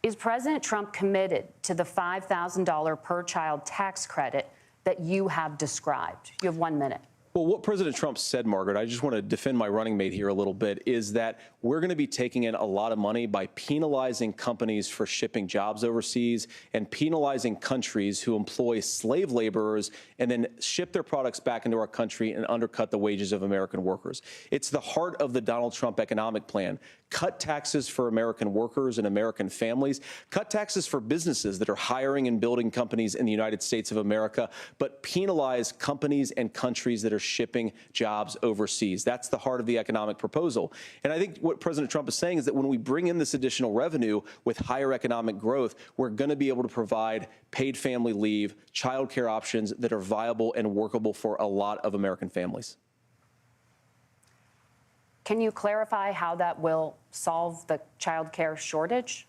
Is President Trump committed to the $5,000 per child tax credit that you have described? You have 1 minute. Well, what President Trump said, Margaret, I just want to defend my running mate here a little bit, is that we're going to be taking in a lot of money by penalizing companies for shipping jobs overseas and penalizing countries who employ slave laborers and then ship their products back into our country and undercut the wages of American workers. It's the heart of the Donald Trump economic plan. Cut taxes for American workers and American families. Cut taxes for businesses that are hiring and building companies in the United States of America, but penalize companies and countries that are shipping jobs overseas. That's the heart of the economic proposal. And I think what President Trump is saying is that when we bring in this additional revenue with higher economic growth, we're going to be able to provide paid family leave, child care options that are viable and workable for a lot of American families. Can you clarify how that will solve the child care shortage?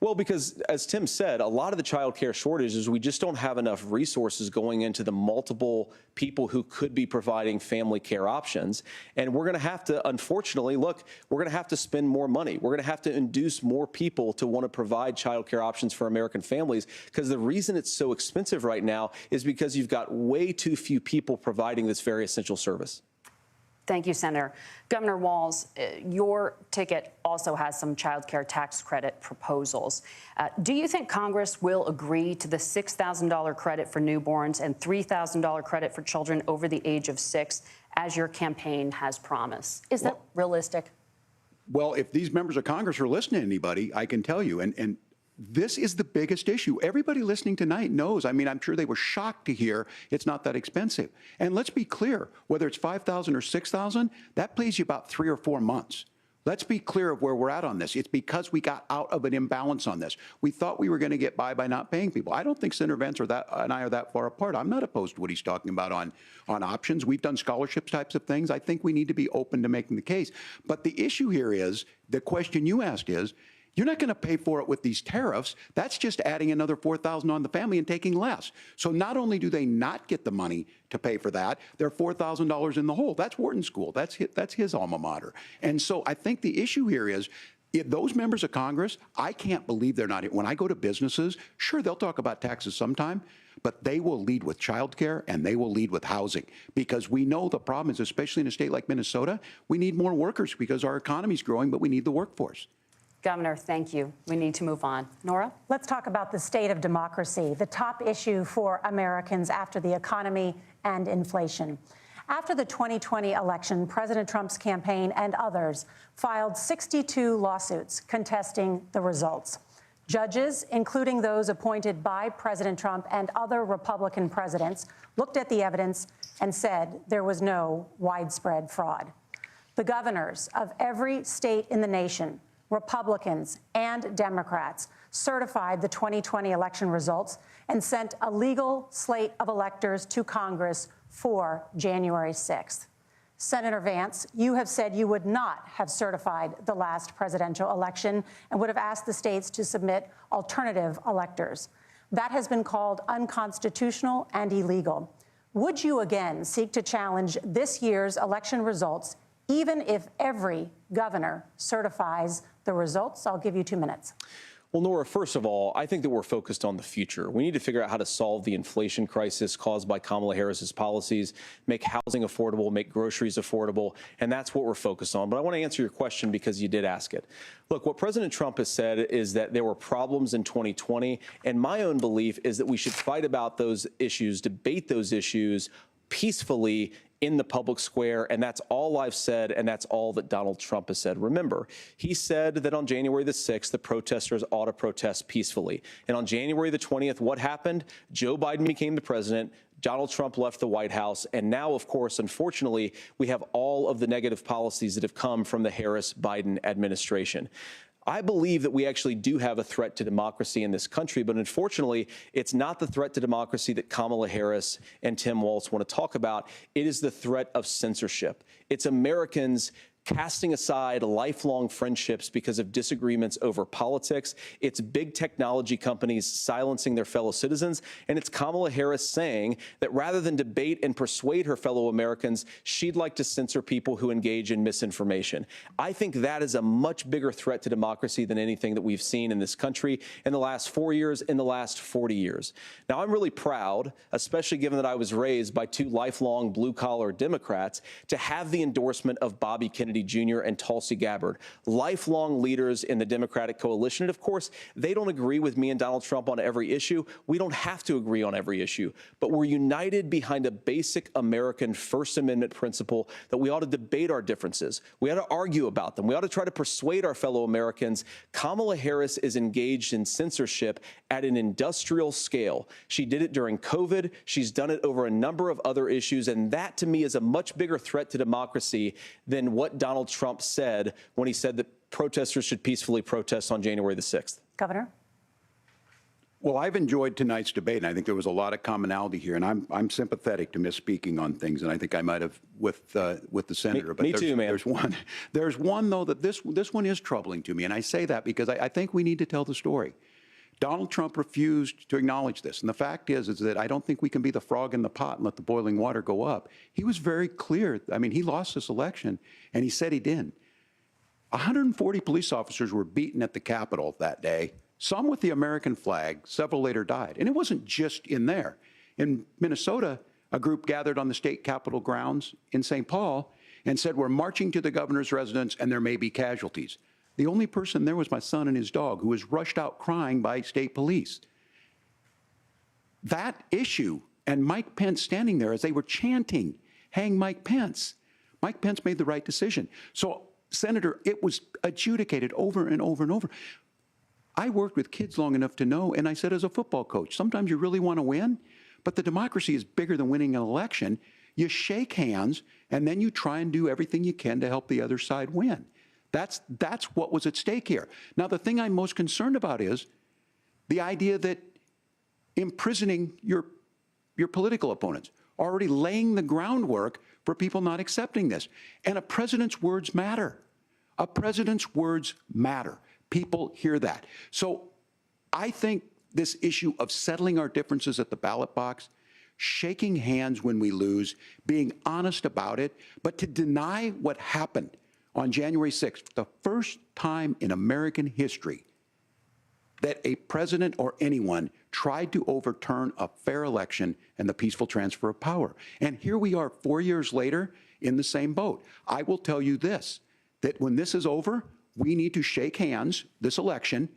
Well, because as Tim said, a lot of the child care shortage is we just don't have enough resources going into the multiple people who could be providing family care options. And we're going to have to, unfortunately, look, we're going to have to spend more money. We're going to have to induce more people to want to provide child care options for American families, because the reason it's so expensive right now is because you've got way too few people providing this very essential service. Thank you, Senator. Governor Walz, your ticket also has some child care tax credit proposals. Do you think Congress will agree to the $6,000 credit for newborns and $3,000 credit for children over the age of 6, as your campaign has promised? Is that realistic? Well, if these members of Congress are listening to anybody, I can tell you, and this is the biggest issue. Everybody listening tonight knows. I mean, I'm sure they were shocked to hear it's not that expensive. And let's be clear, whether it's $5,000 or $6,000, that pays you about 3 or 4 months. Let's be clear of where we're at on this. It's because we got out of an imbalance on this. We thought we were going to get by not paying people. I don't think Senator Vance and I are that far apart. I'm not opposed to what he's talking about on options. We've done scholarships types of things. I think we need to be open to making the case. But the issue here is, the question you asked is, you're not going to pay for it with these tariffs. That's just adding another $4,000 on the family and taking less. So not only do they not get the money to pay for that, they're $4,000 in the hole. That's Wharton School. That's his alma mater. And so I think the issue here is, if those members of Congress, I can't believe they're not. When I go to businesses, sure, they'll talk about taxes sometime, but they will lead with childcare and they will lead with housing, because we know the problem is, especially in a state like Minnesota, we need more workers because our economy's growing, but we need the workforce. Governor, thank you. We need to move on. Nora? Let's talk about the state of democracy, the top issue for Americans after the economy and inflation. After the 2020 election, President Trump's campaign and others filed 62 lawsuits contesting the results. Judges, including those appointed by President Trump and other Republican presidents, looked at the evidence and said there was no widespread fraud. The governors of every state in the nation, Republicans and Democrats, certified the 2020 election results and sent a legal slate of electors to Congress for January 6th. Senator Vance, you have said you would not have certified the last presidential election and would have asked the states to submit alternative electors. That has been called unconstitutional and illegal. Would you again seek to challenge this year's election results, even if every governor certifies the results? I'll give you 2 minutes. Well, Nora, first of all, I think that we're focused on the future. We need to figure out how to solve the inflation crisis caused by Kamala Harris's policies, make housing affordable, make groceries affordable, and that's what we're focused on. But I want to answer your question because you did ask it. Look, what President Trump has said is that there were problems in 2020, and my own belief is that we should fight about those issues, debate those issues peacefully in the public square, and that's all I've said, and that's all that Donald Trump has said. Remember, he said that on January the 6th, the protesters ought to protest peacefully. And on January the 20th, what happened? Joe Biden became the president. Donald Trump left the White House. And now, of course, unfortunately, we have all of the negative policies that have come from the Harris-Biden administration. I believe that we actually do have a threat to democracy in this country, but unfortunately, it's not the threat to democracy that Kamala Harris and Tim Walz want to talk about. It is the threat of censorship. It's Americans casting aside lifelong friendships because of disagreements over politics. It's big technology companies silencing their fellow citizens. And it's Kamala Harris saying that rather than debate and persuade her fellow Americans, she'd like to censor people who engage in misinformation. I think that is a much bigger threat to democracy than anything that we've seen in this country in the last 4 years, in the last 40 years. Now, I'm really proud, especially given that I was raised by 2 lifelong blue-collar Democrats, to have the endorsement of Bobby Kennedy Jr. and Tulsi Gabbard, lifelong leaders in the Democratic coalition. And of course, they don't agree with me and Donald Trump on every issue. We don't have to agree on every issue, but we're united behind a basic American First Amendment principle that we ought to debate our differences. We ought to argue about them. We ought to try to persuade our fellow Americans. Kamala Harris is engaged in censorship at an industrial scale. She did it during COVID. She's done it over a number of other issues. And that, to me, is a much bigger threat to democracy than what Donald Trump said when he said that protesters should peacefully protest on January the 6th. Governor? Well, I've enjoyed tonight's debate, and I think there was a lot of commonality here. And I'm sympathetic to misspeaking on things, and I think I might have with the senator. Me too, man. There's one though that this one is troubling to me, and I say that because I think we need to tell the story. Donald Trump refused to acknowledge this. And the fact is that I don't think we can be the frog in the pot and let the boiling water go up. He was very clear. I mean, he lost this election, and he said he didn't. 140 police officers were beaten at the Capitol that day, some with the American flag. Several later died. And it wasn't just in there. In Minnesota, a group gathered on the state Capitol grounds in St. Paul, and said, we're marching to the governor's residence and there may be casualties. The only person there was my son and his dog, who was rushed out crying by state police. That issue, and Mike Pence standing there as they were chanting, hang Mike Pence. Mike Pence made the right decision. So, Senator, it was adjudicated over and over and over. I worked with kids long enough to know, and I said as a football coach, sometimes you really want to win, but the democracy is bigger than winning an election. You shake hands, and then you try and do everything you can to help the other side win. That's what was at stake here. Now, the thing I'm most concerned about is the idea that imprisoning your political opponents, already laying the groundwork for people not accepting this. And a president's words matter. A president's words matter. People hear that. So I think this issue of settling our differences at the ballot box, shaking hands when we lose, being honest about it, but to deny what happened on January 6th, the first time in American history that a president or anyone tried to overturn a fair election and the peaceful transfer of power. And here we are 4 years later in the same boat. I will tell you this, that when this is over, we need to shake hands this election,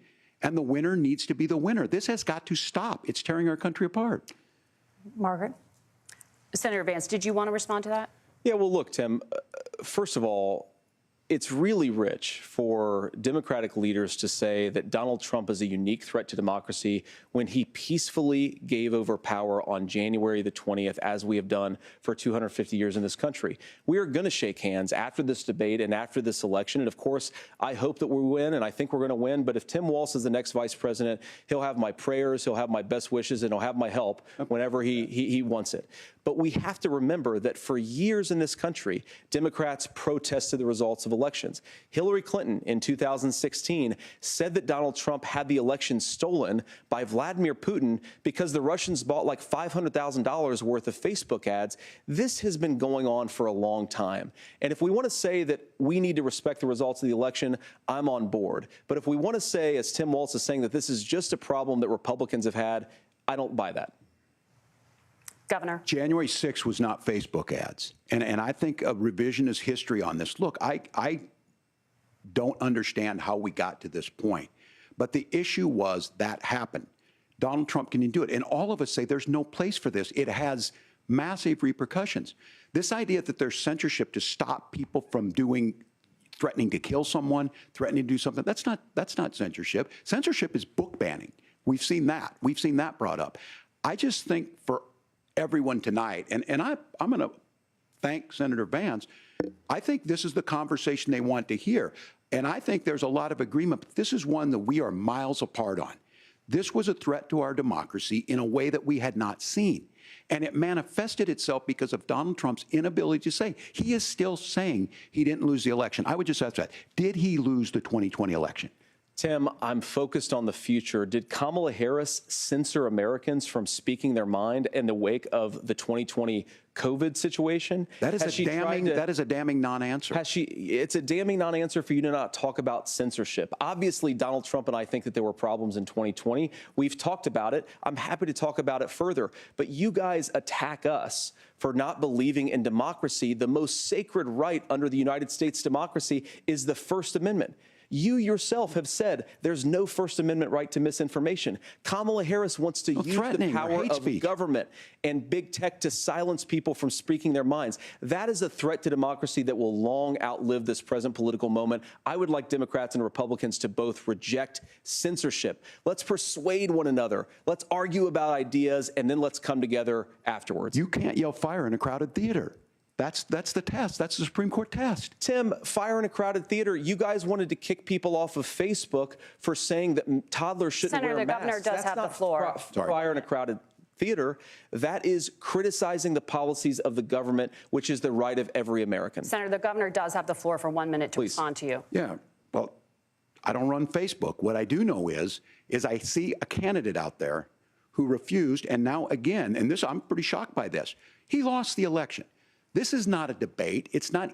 and the winner needs to be the winner. This has got to stop. It's tearing our country apart. Margaret? Senator Vance, did you want to respond to that? Yeah, well, look, Tim, first of all, it's really rich for Democratic leaders to say that Donald Trump is a unique threat to democracy when he peacefully gave over power on January the 20th, as we have done for 250 years in this country. We are going to shake hands after this debate and after this election. And of course, I hope that we win, and I think we're going to win. But if Tim Walz is the next vice president, he'll have my prayers, he'll have my best wishes, and he'll have my help whenever he wants it. But we have to remember that for years in this country, Democrats protested the results of elections. Hillary Clinton in 2016 said that Donald Trump had the election stolen by Vladimir Putin because the Russians bought like $500,000 worth of Facebook ads. This has been going on for a long time. And if we want to say that we need to respect the results of the election, I'm on board. But if we want to say, as Tim Walz is saying, that this is just a problem that Republicans have had, I don't buy that. Governor. January 6th was not Facebook ads. And I think a revisionist history on this. Look, I don't understand how we got to this point. But the issue was that happened. Donald Trump can do it. And all of us say there's no place for this. It has massive repercussions. This idea that there's censorship to stop people from threatening to kill someone, threatening to do something, that's not censorship. Censorship is book banning. We've seen that. We've seen that brought up. I just think for everyone tonight, and I'm going to thank Senator Vance, I think this is the conversation they want to hear. And I think there's a lot of agreement, but this is one that we are miles apart on. This was a threat to our democracy in a way that we had not seen. And it manifested itself because of Donald Trump's inability to say. He is still saying he didn't lose the election. I would just ask that. Did he lose the 2020 election? Tim, I'm focused on the future. Did Kamala Harris censor Americans from speaking their mind in the wake of the 2020 COVID situation? That is a damning non-answer. It's a damning non-answer for you to not talk about censorship. Obviously, Donald Trump and I think that there were problems in 2020. We've talked about it. I'm happy to talk about it further. But you guys attack us for not believing in democracy. The most sacred right under the United States democracy is the First Amendment. You yourself have said there's no First Amendment right to misinformation. Kamala Harris wants to use the power of government and big tech to silence people from speaking their minds. That is a threat to democracy that will long outlive this present political moment. I would like Democrats and Republicans to both reject censorship. Let's persuade one another. Let's argue about ideas, and then let's come together afterwards. You can't yell fire in a crowded theater. That's the test. That's the Supreme Court test. Tim, fire in a crowded theater. You guys wanted to kick people off of Facebook for saying that toddlers shouldn't wear masks. Senator, the governor does have the floor. Fire in a crowded theater. That is criticizing the policies of the government, which is the right of every American. Senator, the governor does have the floor for 1 minute to respond to you. Yeah, well, I don't run Facebook. What I do know is I see a candidate out there who refused, and now again, and this I'm pretty shocked by this. He lost the election. This is not a debate. It's not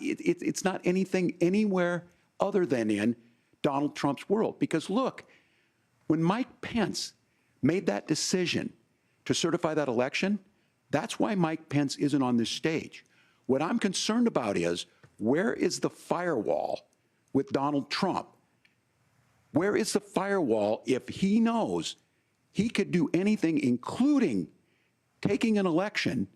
anything anywhere other than in Donald Trump's world. Because look, when Mike Pence made that decision to certify that election, that's why Mike Pence isn't on this stage. What I'm concerned about is Where is the firewall with Donald Trump? Where is the firewall if he knows he could do anything, including taking an election,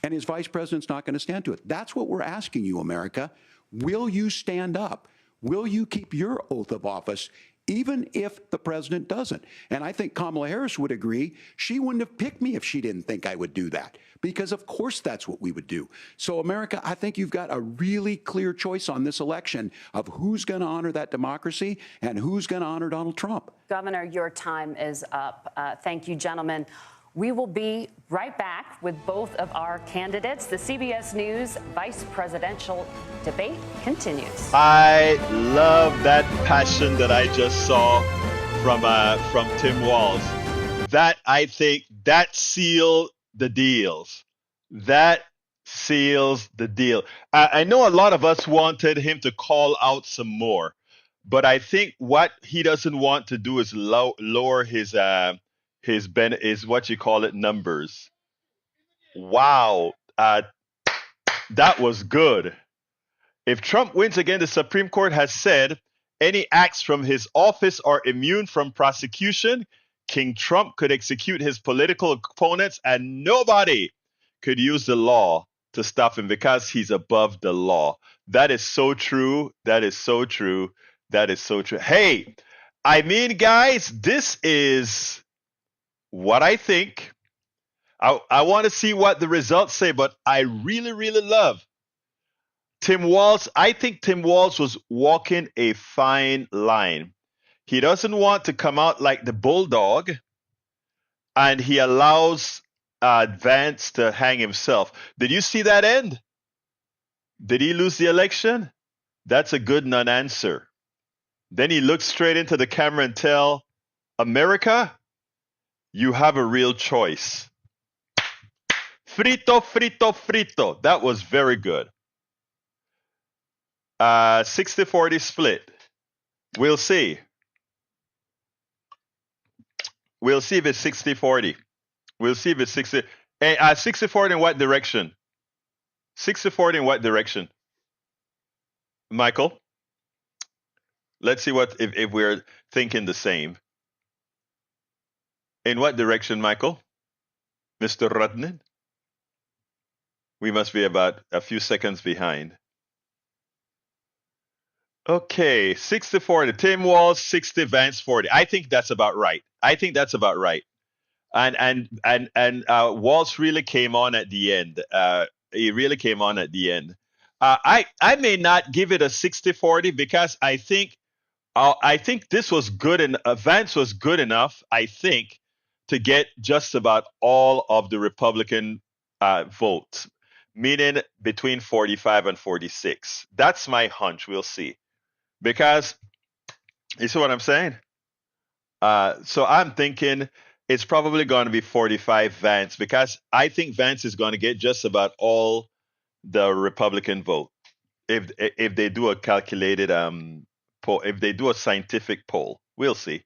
and his vice president's not going to stand to it? That's what we're asking you, America. Will you stand up? Will you keep your oath of office, even if the president doesn't? And I think Kamala Harris would agree. She wouldn't have picked me if she didn't think I would do that, because of course that's what we would do. So, America, I think you've got a really clear choice on this election of who's going to honor that democracy and who's going to honor Donald Trump. Governor, your time is up. Thank you, gentlemen. We will be right back with both of our candidates. The CBS News vice presidential debate continues. I love that passion that I just saw from Tim Walz. That, I think, that sealed the deals. That seals the deal. I know a lot of us wanted him to call out some more, but I think what he doesn't want to do is lower his what you call it, numbers. Wow, that was good. If Trump wins again, the Supreme Court has said any acts from his office are immune from prosecution. King Trump could execute his political opponents, and nobody could use the law to stop him because he's above the law. That is so true. That is so true. That is so true. Hey, I mean, guys, this is what I think. I want to see what the results say, but I really, really love Tim Walz. I think Tim Walz was walking a fine line. He doesn't want to come out like the bulldog, and he allows Vance to hang himself. Did you see that end? Did he lose the election? That's a good non-answer. Then he looks straight into the camera and tell America, you have a real choice. Frito, frito, frito. That was very good. 60-40 split. We'll see. We'll see if it's 60-40. We'll see if it's 60. 60-40 in what direction? 60-40 in what direction? Michael? Let's see what if we're thinking the same. In what direction, Michael? Mr. Rudnin? We must be about a few seconds behind. Okay, 60-40. Tim Walz, 60, Vance 40. I think that's about right. I think that's about right. And Walz really came on at the end. He really came on at the end. I may not give it a 60-40 because I think this was good, and Vance was good enough, I think, to get just about all of the Republican votes, meaning between 45 and 46. That's my hunch. We'll see. Because, you see what I'm saying? So I'm thinking it's probably going to be 45 Vance, because I think Vance is going to get just about all the Republican vote if they do a calculated poll, if they do a scientific poll. We'll see.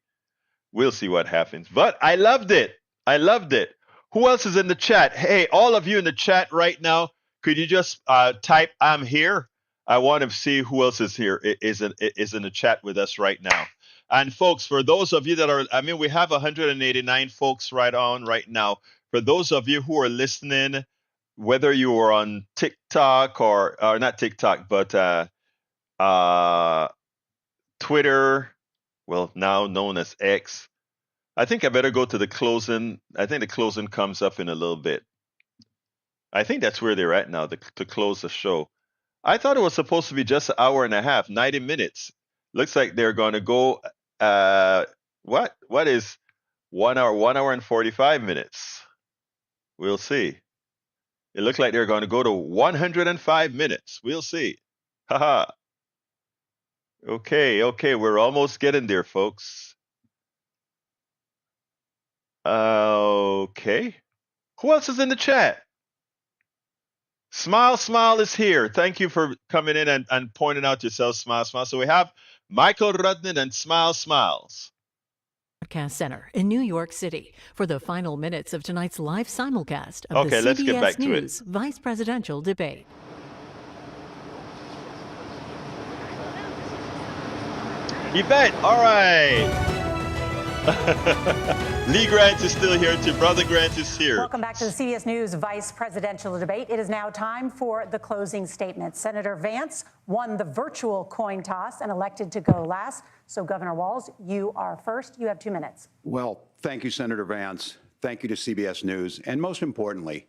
We'll see what happens. But I loved it. I loved it. Who else is in the chat? Hey, all of you in the chat right now, could you just type "I'm here"? I want to see who else is here, is in the chat with us right now. And folks, for those of you that are, I mean, we have 189 folks right now. For those of you who are listening, whether you are on TikTok or not TikTok, but Twitter, well, now known as X. I think I better go to the closing. I think the closing comes up in a little bit. I think that's where they're at now, to close the show. I thought it was supposed to be just an hour and a half, 90 minutes. Looks like they're going to go, what is 1 hour, 1 hour and 45 minutes? We'll see. It looks like they're going to go to 105 minutes. We'll see. Haha. Okay, we're almost getting there, folks. Okay. Who else is in the chat? Smile is here. Thank you for coming in and pointing out yourself, Smile. So we have Michael Rudnin and Smiles. Broadcast Center in New York City for the final minutes of tonight's live simulcast of Okay, the let's get back CBS to it. News Vice Presidential Debate. Yvette, all right. Lee Grant is still here too. Brother Grant is here. Welcome back to the CBS News vice presidential debate. It is now time for the closing statement. Senator Vance won the virtual coin toss and elected to go last. So, Governor Walz, you are first. You have 2 minutes. Well, thank you, Senator Vance. Thank you to CBS News. And most importantly,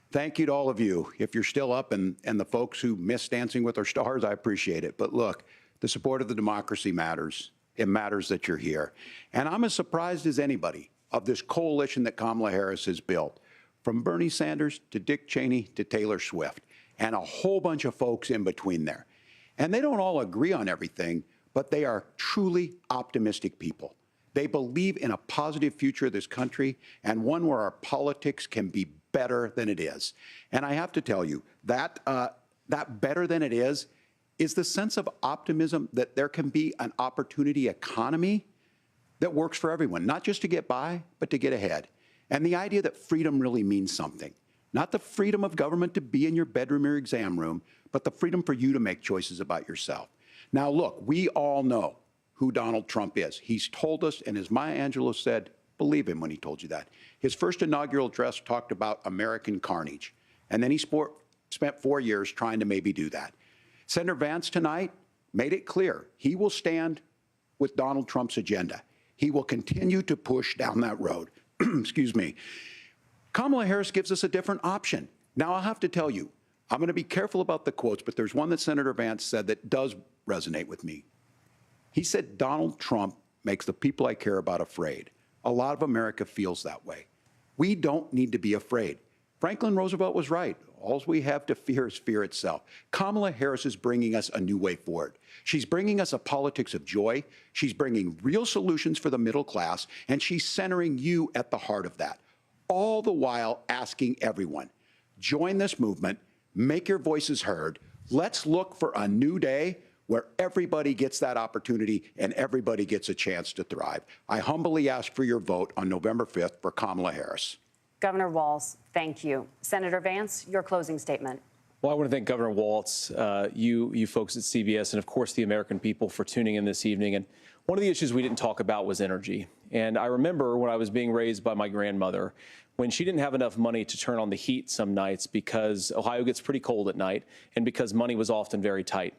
thank you to all of you. If you're still up and the folks who miss Dancing with Our Stars, I appreciate it. But look, the support of the democracy matters. It matters that you're here. And I'm as surprised as anybody of this coalition that Kamala Harris has built, from Bernie Sanders to Dick Cheney to Taylor Swift, and a whole bunch of folks in between there. And they don't all agree on everything, but they are truly optimistic people. They believe in a positive future of this country and one where our politics can be better than it is. And I have to tell you, that better than it is the sense of optimism that there can be an opportunity economy that works for everyone, not just to get by, but to get ahead. And the idea that freedom really means something. Not the freedom of government to be in your bedroom or exam room, but the freedom for you to make choices about yourself. Now, look, we all know who Donald Trump is. He's told us, and as Maya Angelou said, believe him when he told you that. His first inaugural address talked about American carnage, and then he spent 4 years trying to maybe do that. Senator Vance tonight made it clear he will stand with Donald Trump's agenda. He will continue to push down that road. Excuse me. Kamala Harris gives us a different option. Now, I'll have to tell you, I'm going to be careful about the quotes, but there's one that Senator Vance said that does resonate with me. He said, Donald Trump makes the people I care about afraid. A lot of America feels that way. We don't need to be afraid. Franklin Roosevelt was right. All we have to fear is fear itself. Kamala Harris is bringing us a new way forward. She's bringing us a politics of joy. She's bringing real solutions for the middle class, and she's centering you at the heart of that. All the while asking everyone, join this movement, make your voices heard. Let's look for a new day where everybody gets that opportunity and everybody gets a chance to thrive. I humbly ask for your vote on November 5th for Kamala Harris. Governor Walz, thank you. Senator Vance, your closing statement. Well, I want to thank Governor Walz, you folks at CBS, and of course the American people for tuning in this evening. And one of the issues we didn't talk about was energy. And I remember when I was being raised by my grandmother, when she didn't have enough money to turn on the heat some nights because Ohio gets pretty cold at night and because money was often very tight.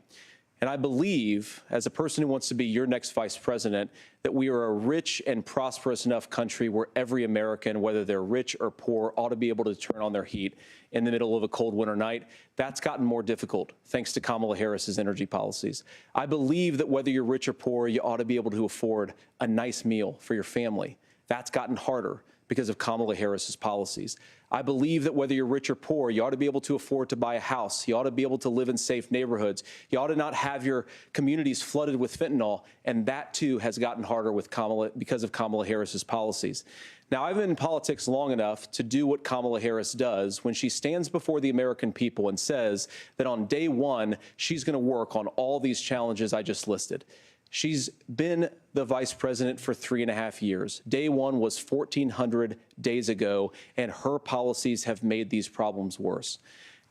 And I believe, as a person who wants to be your next vice president, that we are a rich and prosperous enough country where every American, whether they're rich or poor, ought to be able to turn on their heat in the middle of a cold winter night. That's gotten more difficult thanks to Kamala Harris's energy policies. I believe that whether you're rich or poor, you ought to be able to afford a nice meal for your family. That's gotten harder because of Kamala Harris's policies. I believe that whether you're rich or poor, you ought to be able to afford to buy a house. You ought to be able to live in safe neighborhoods. You ought to not have your communities flooded with fentanyl. And that, too, has gotten harder with because of Kamala Harris's policies. Now, I've been in politics long enough to do what Kamala Harris does when she stands before the American people and says that on day one, she's going to work on all these challenges I just listed. She's been the vice president for 3.5 years. Day one was 1,400 days ago, and her policies have made these problems worse.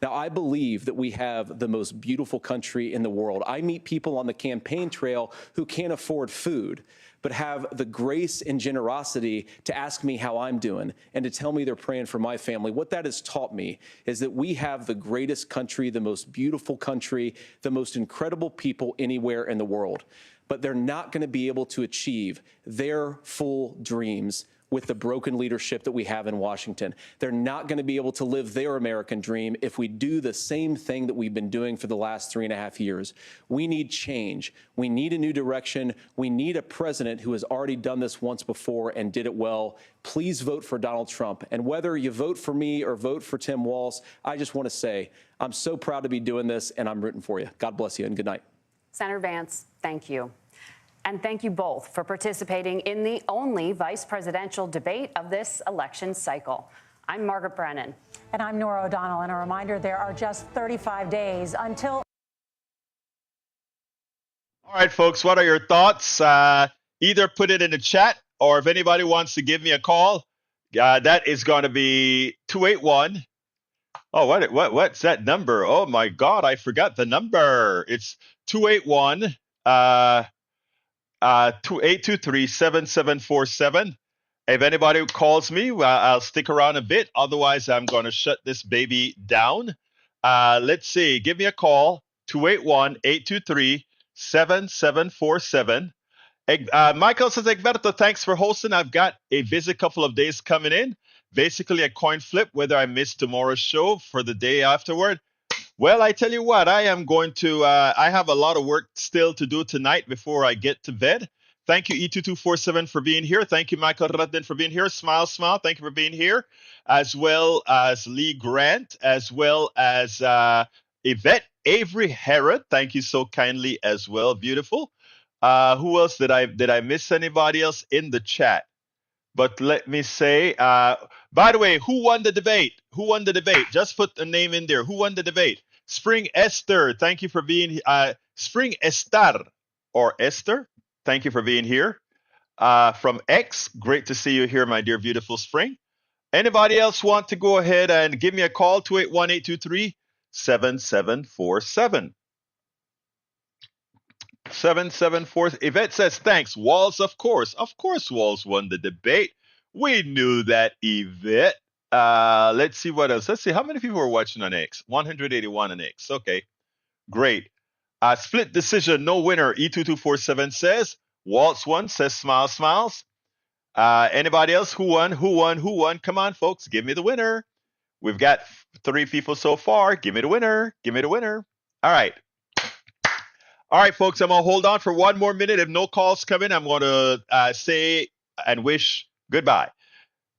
Now, I believe that we have the most beautiful country in the world. I meet people on the campaign trail who can't afford food, but have the grace and generosity to ask me how I'm doing and to tell me they're praying for my family. What that has taught me is that we have the greatest country, the most beautiful country, the most incredible people anywhere in the world. But they're not going to be able to achieve their full dreams with the broken leadership that we have in Washington. They're not going to be able to live their American dream if we do the same thing that we've been doing for the last 3.5 years. We need change. We need a new direction. We need a president who has already done this once before and did it well. Please vote for Donald Trump. And whether you vote for me or vote for Tim Walz, I just want to say I'm so proud to be doing this, and I'm rooting for you. God bless you, and good night. Senator Vance, thank you. And thank you both for participating in the only vice presidential debate of this election cycle. I'm Margaret Brennan. And I'm Nora O'Donnell. And a reminder, there are just 35 days until... All right, folks, what are your thoughts? Either put it in the chat, or if anybody wants to give me a call, that is going to be 281. Oh, what's that number? Oh my God, I forgot the number. It's 281 823-7747. If anybody calls me, I'll stick around a bit. Otherwise, I'm going to shut this baby down. Let's see. Give me a call, 281-823-7747. Michael says, Egberto, thanks for hosting. I've got a busy couple of days coming in. Basically, a coin flip whether I miss tomorrow's show for the day afterward. Well, I tell you what, I am going to, I have a lot of work still to do tonight before I get to bed. Thank you, E2247, for being here. Thank you, Michael Radden, for being here. Smile, smile. Thank you for being here. As well as Lee Grant, as well as Yvette Avery Herod. Thank you so kindly as well. Beautiful. Who else did I miss? Anybody else in the chat? But let me say, by the way, who won the debate? Who won the debate? Just put the name in there. Who won the debate? Spring Esther. Thank you for being Spring Estar or Esther. Thank you for being here. From X, great to see you here, my dear beautiful Spring. Anybody else want to go ahead and give me a call? 281-823-7747. 774. Yvette says, thanks. Walz, of course. Of course, Walz won the debate. We knew that, Yvette. Let's see what else. Let's see. How many people are watching on X? 181 on X. Okay, great. Split decision, no winner. E2247 says. Walz won, says smile, smiles. Anybody else? Who won? Who won? Who won? Come on, folks. Give me the winner. We've got 3 people so far. Give me the winner. Give me the winner. All right. All right, folks, I'm going to hold on for 1 more minute. If no calls come in, I'm going to say and wish goodbye.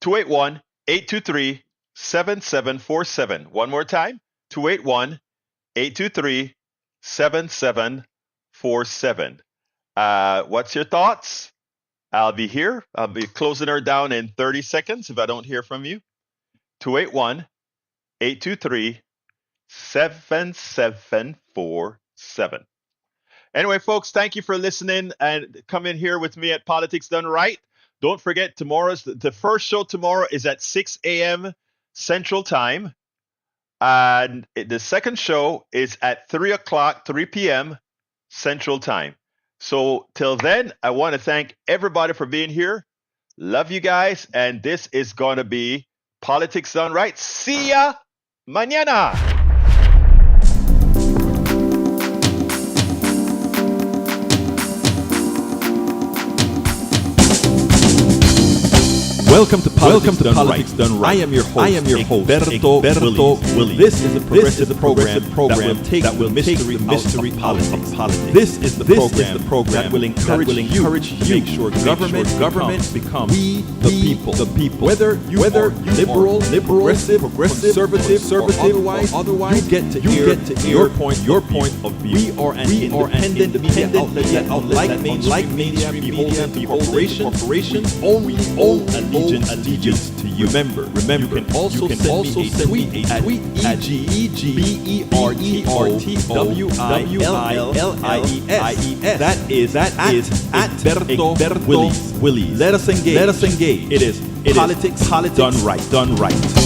281-823-7747. One more time. 281-823-7747. What's your thoughts? I'll be here. I'll be closing her down in 30 seconds if I don't hear from you. 281-823-7747. Anyway, folks, thank you for listening and come in here with me at Politics Done Right. Don't forget, the first show tomorrow is at 6 a.m. Central Time. And the second show is at 3 p.m. Central Time. So till then, I want to thank everybody for being here. Love you guys. And this is going to be Politics Done Right. See ya mañana. Welcome to Politics Done Right. I am your host, Egberto Willies. This is a progressive program that will take the mystery out of politics. This is the program that will encourage you to make sure government becomes we the people. Whether you are liberal, progressive, conservative, or otherwise, you get to hear your point of view. We are an independent media outlet that, unlike mainstream media, corporations only own allegiance to you. Remember, you can also send me a tweet at EGBERTOWILLIES. That is at Egberto Willies. Let us engage. It is Politics Done Right.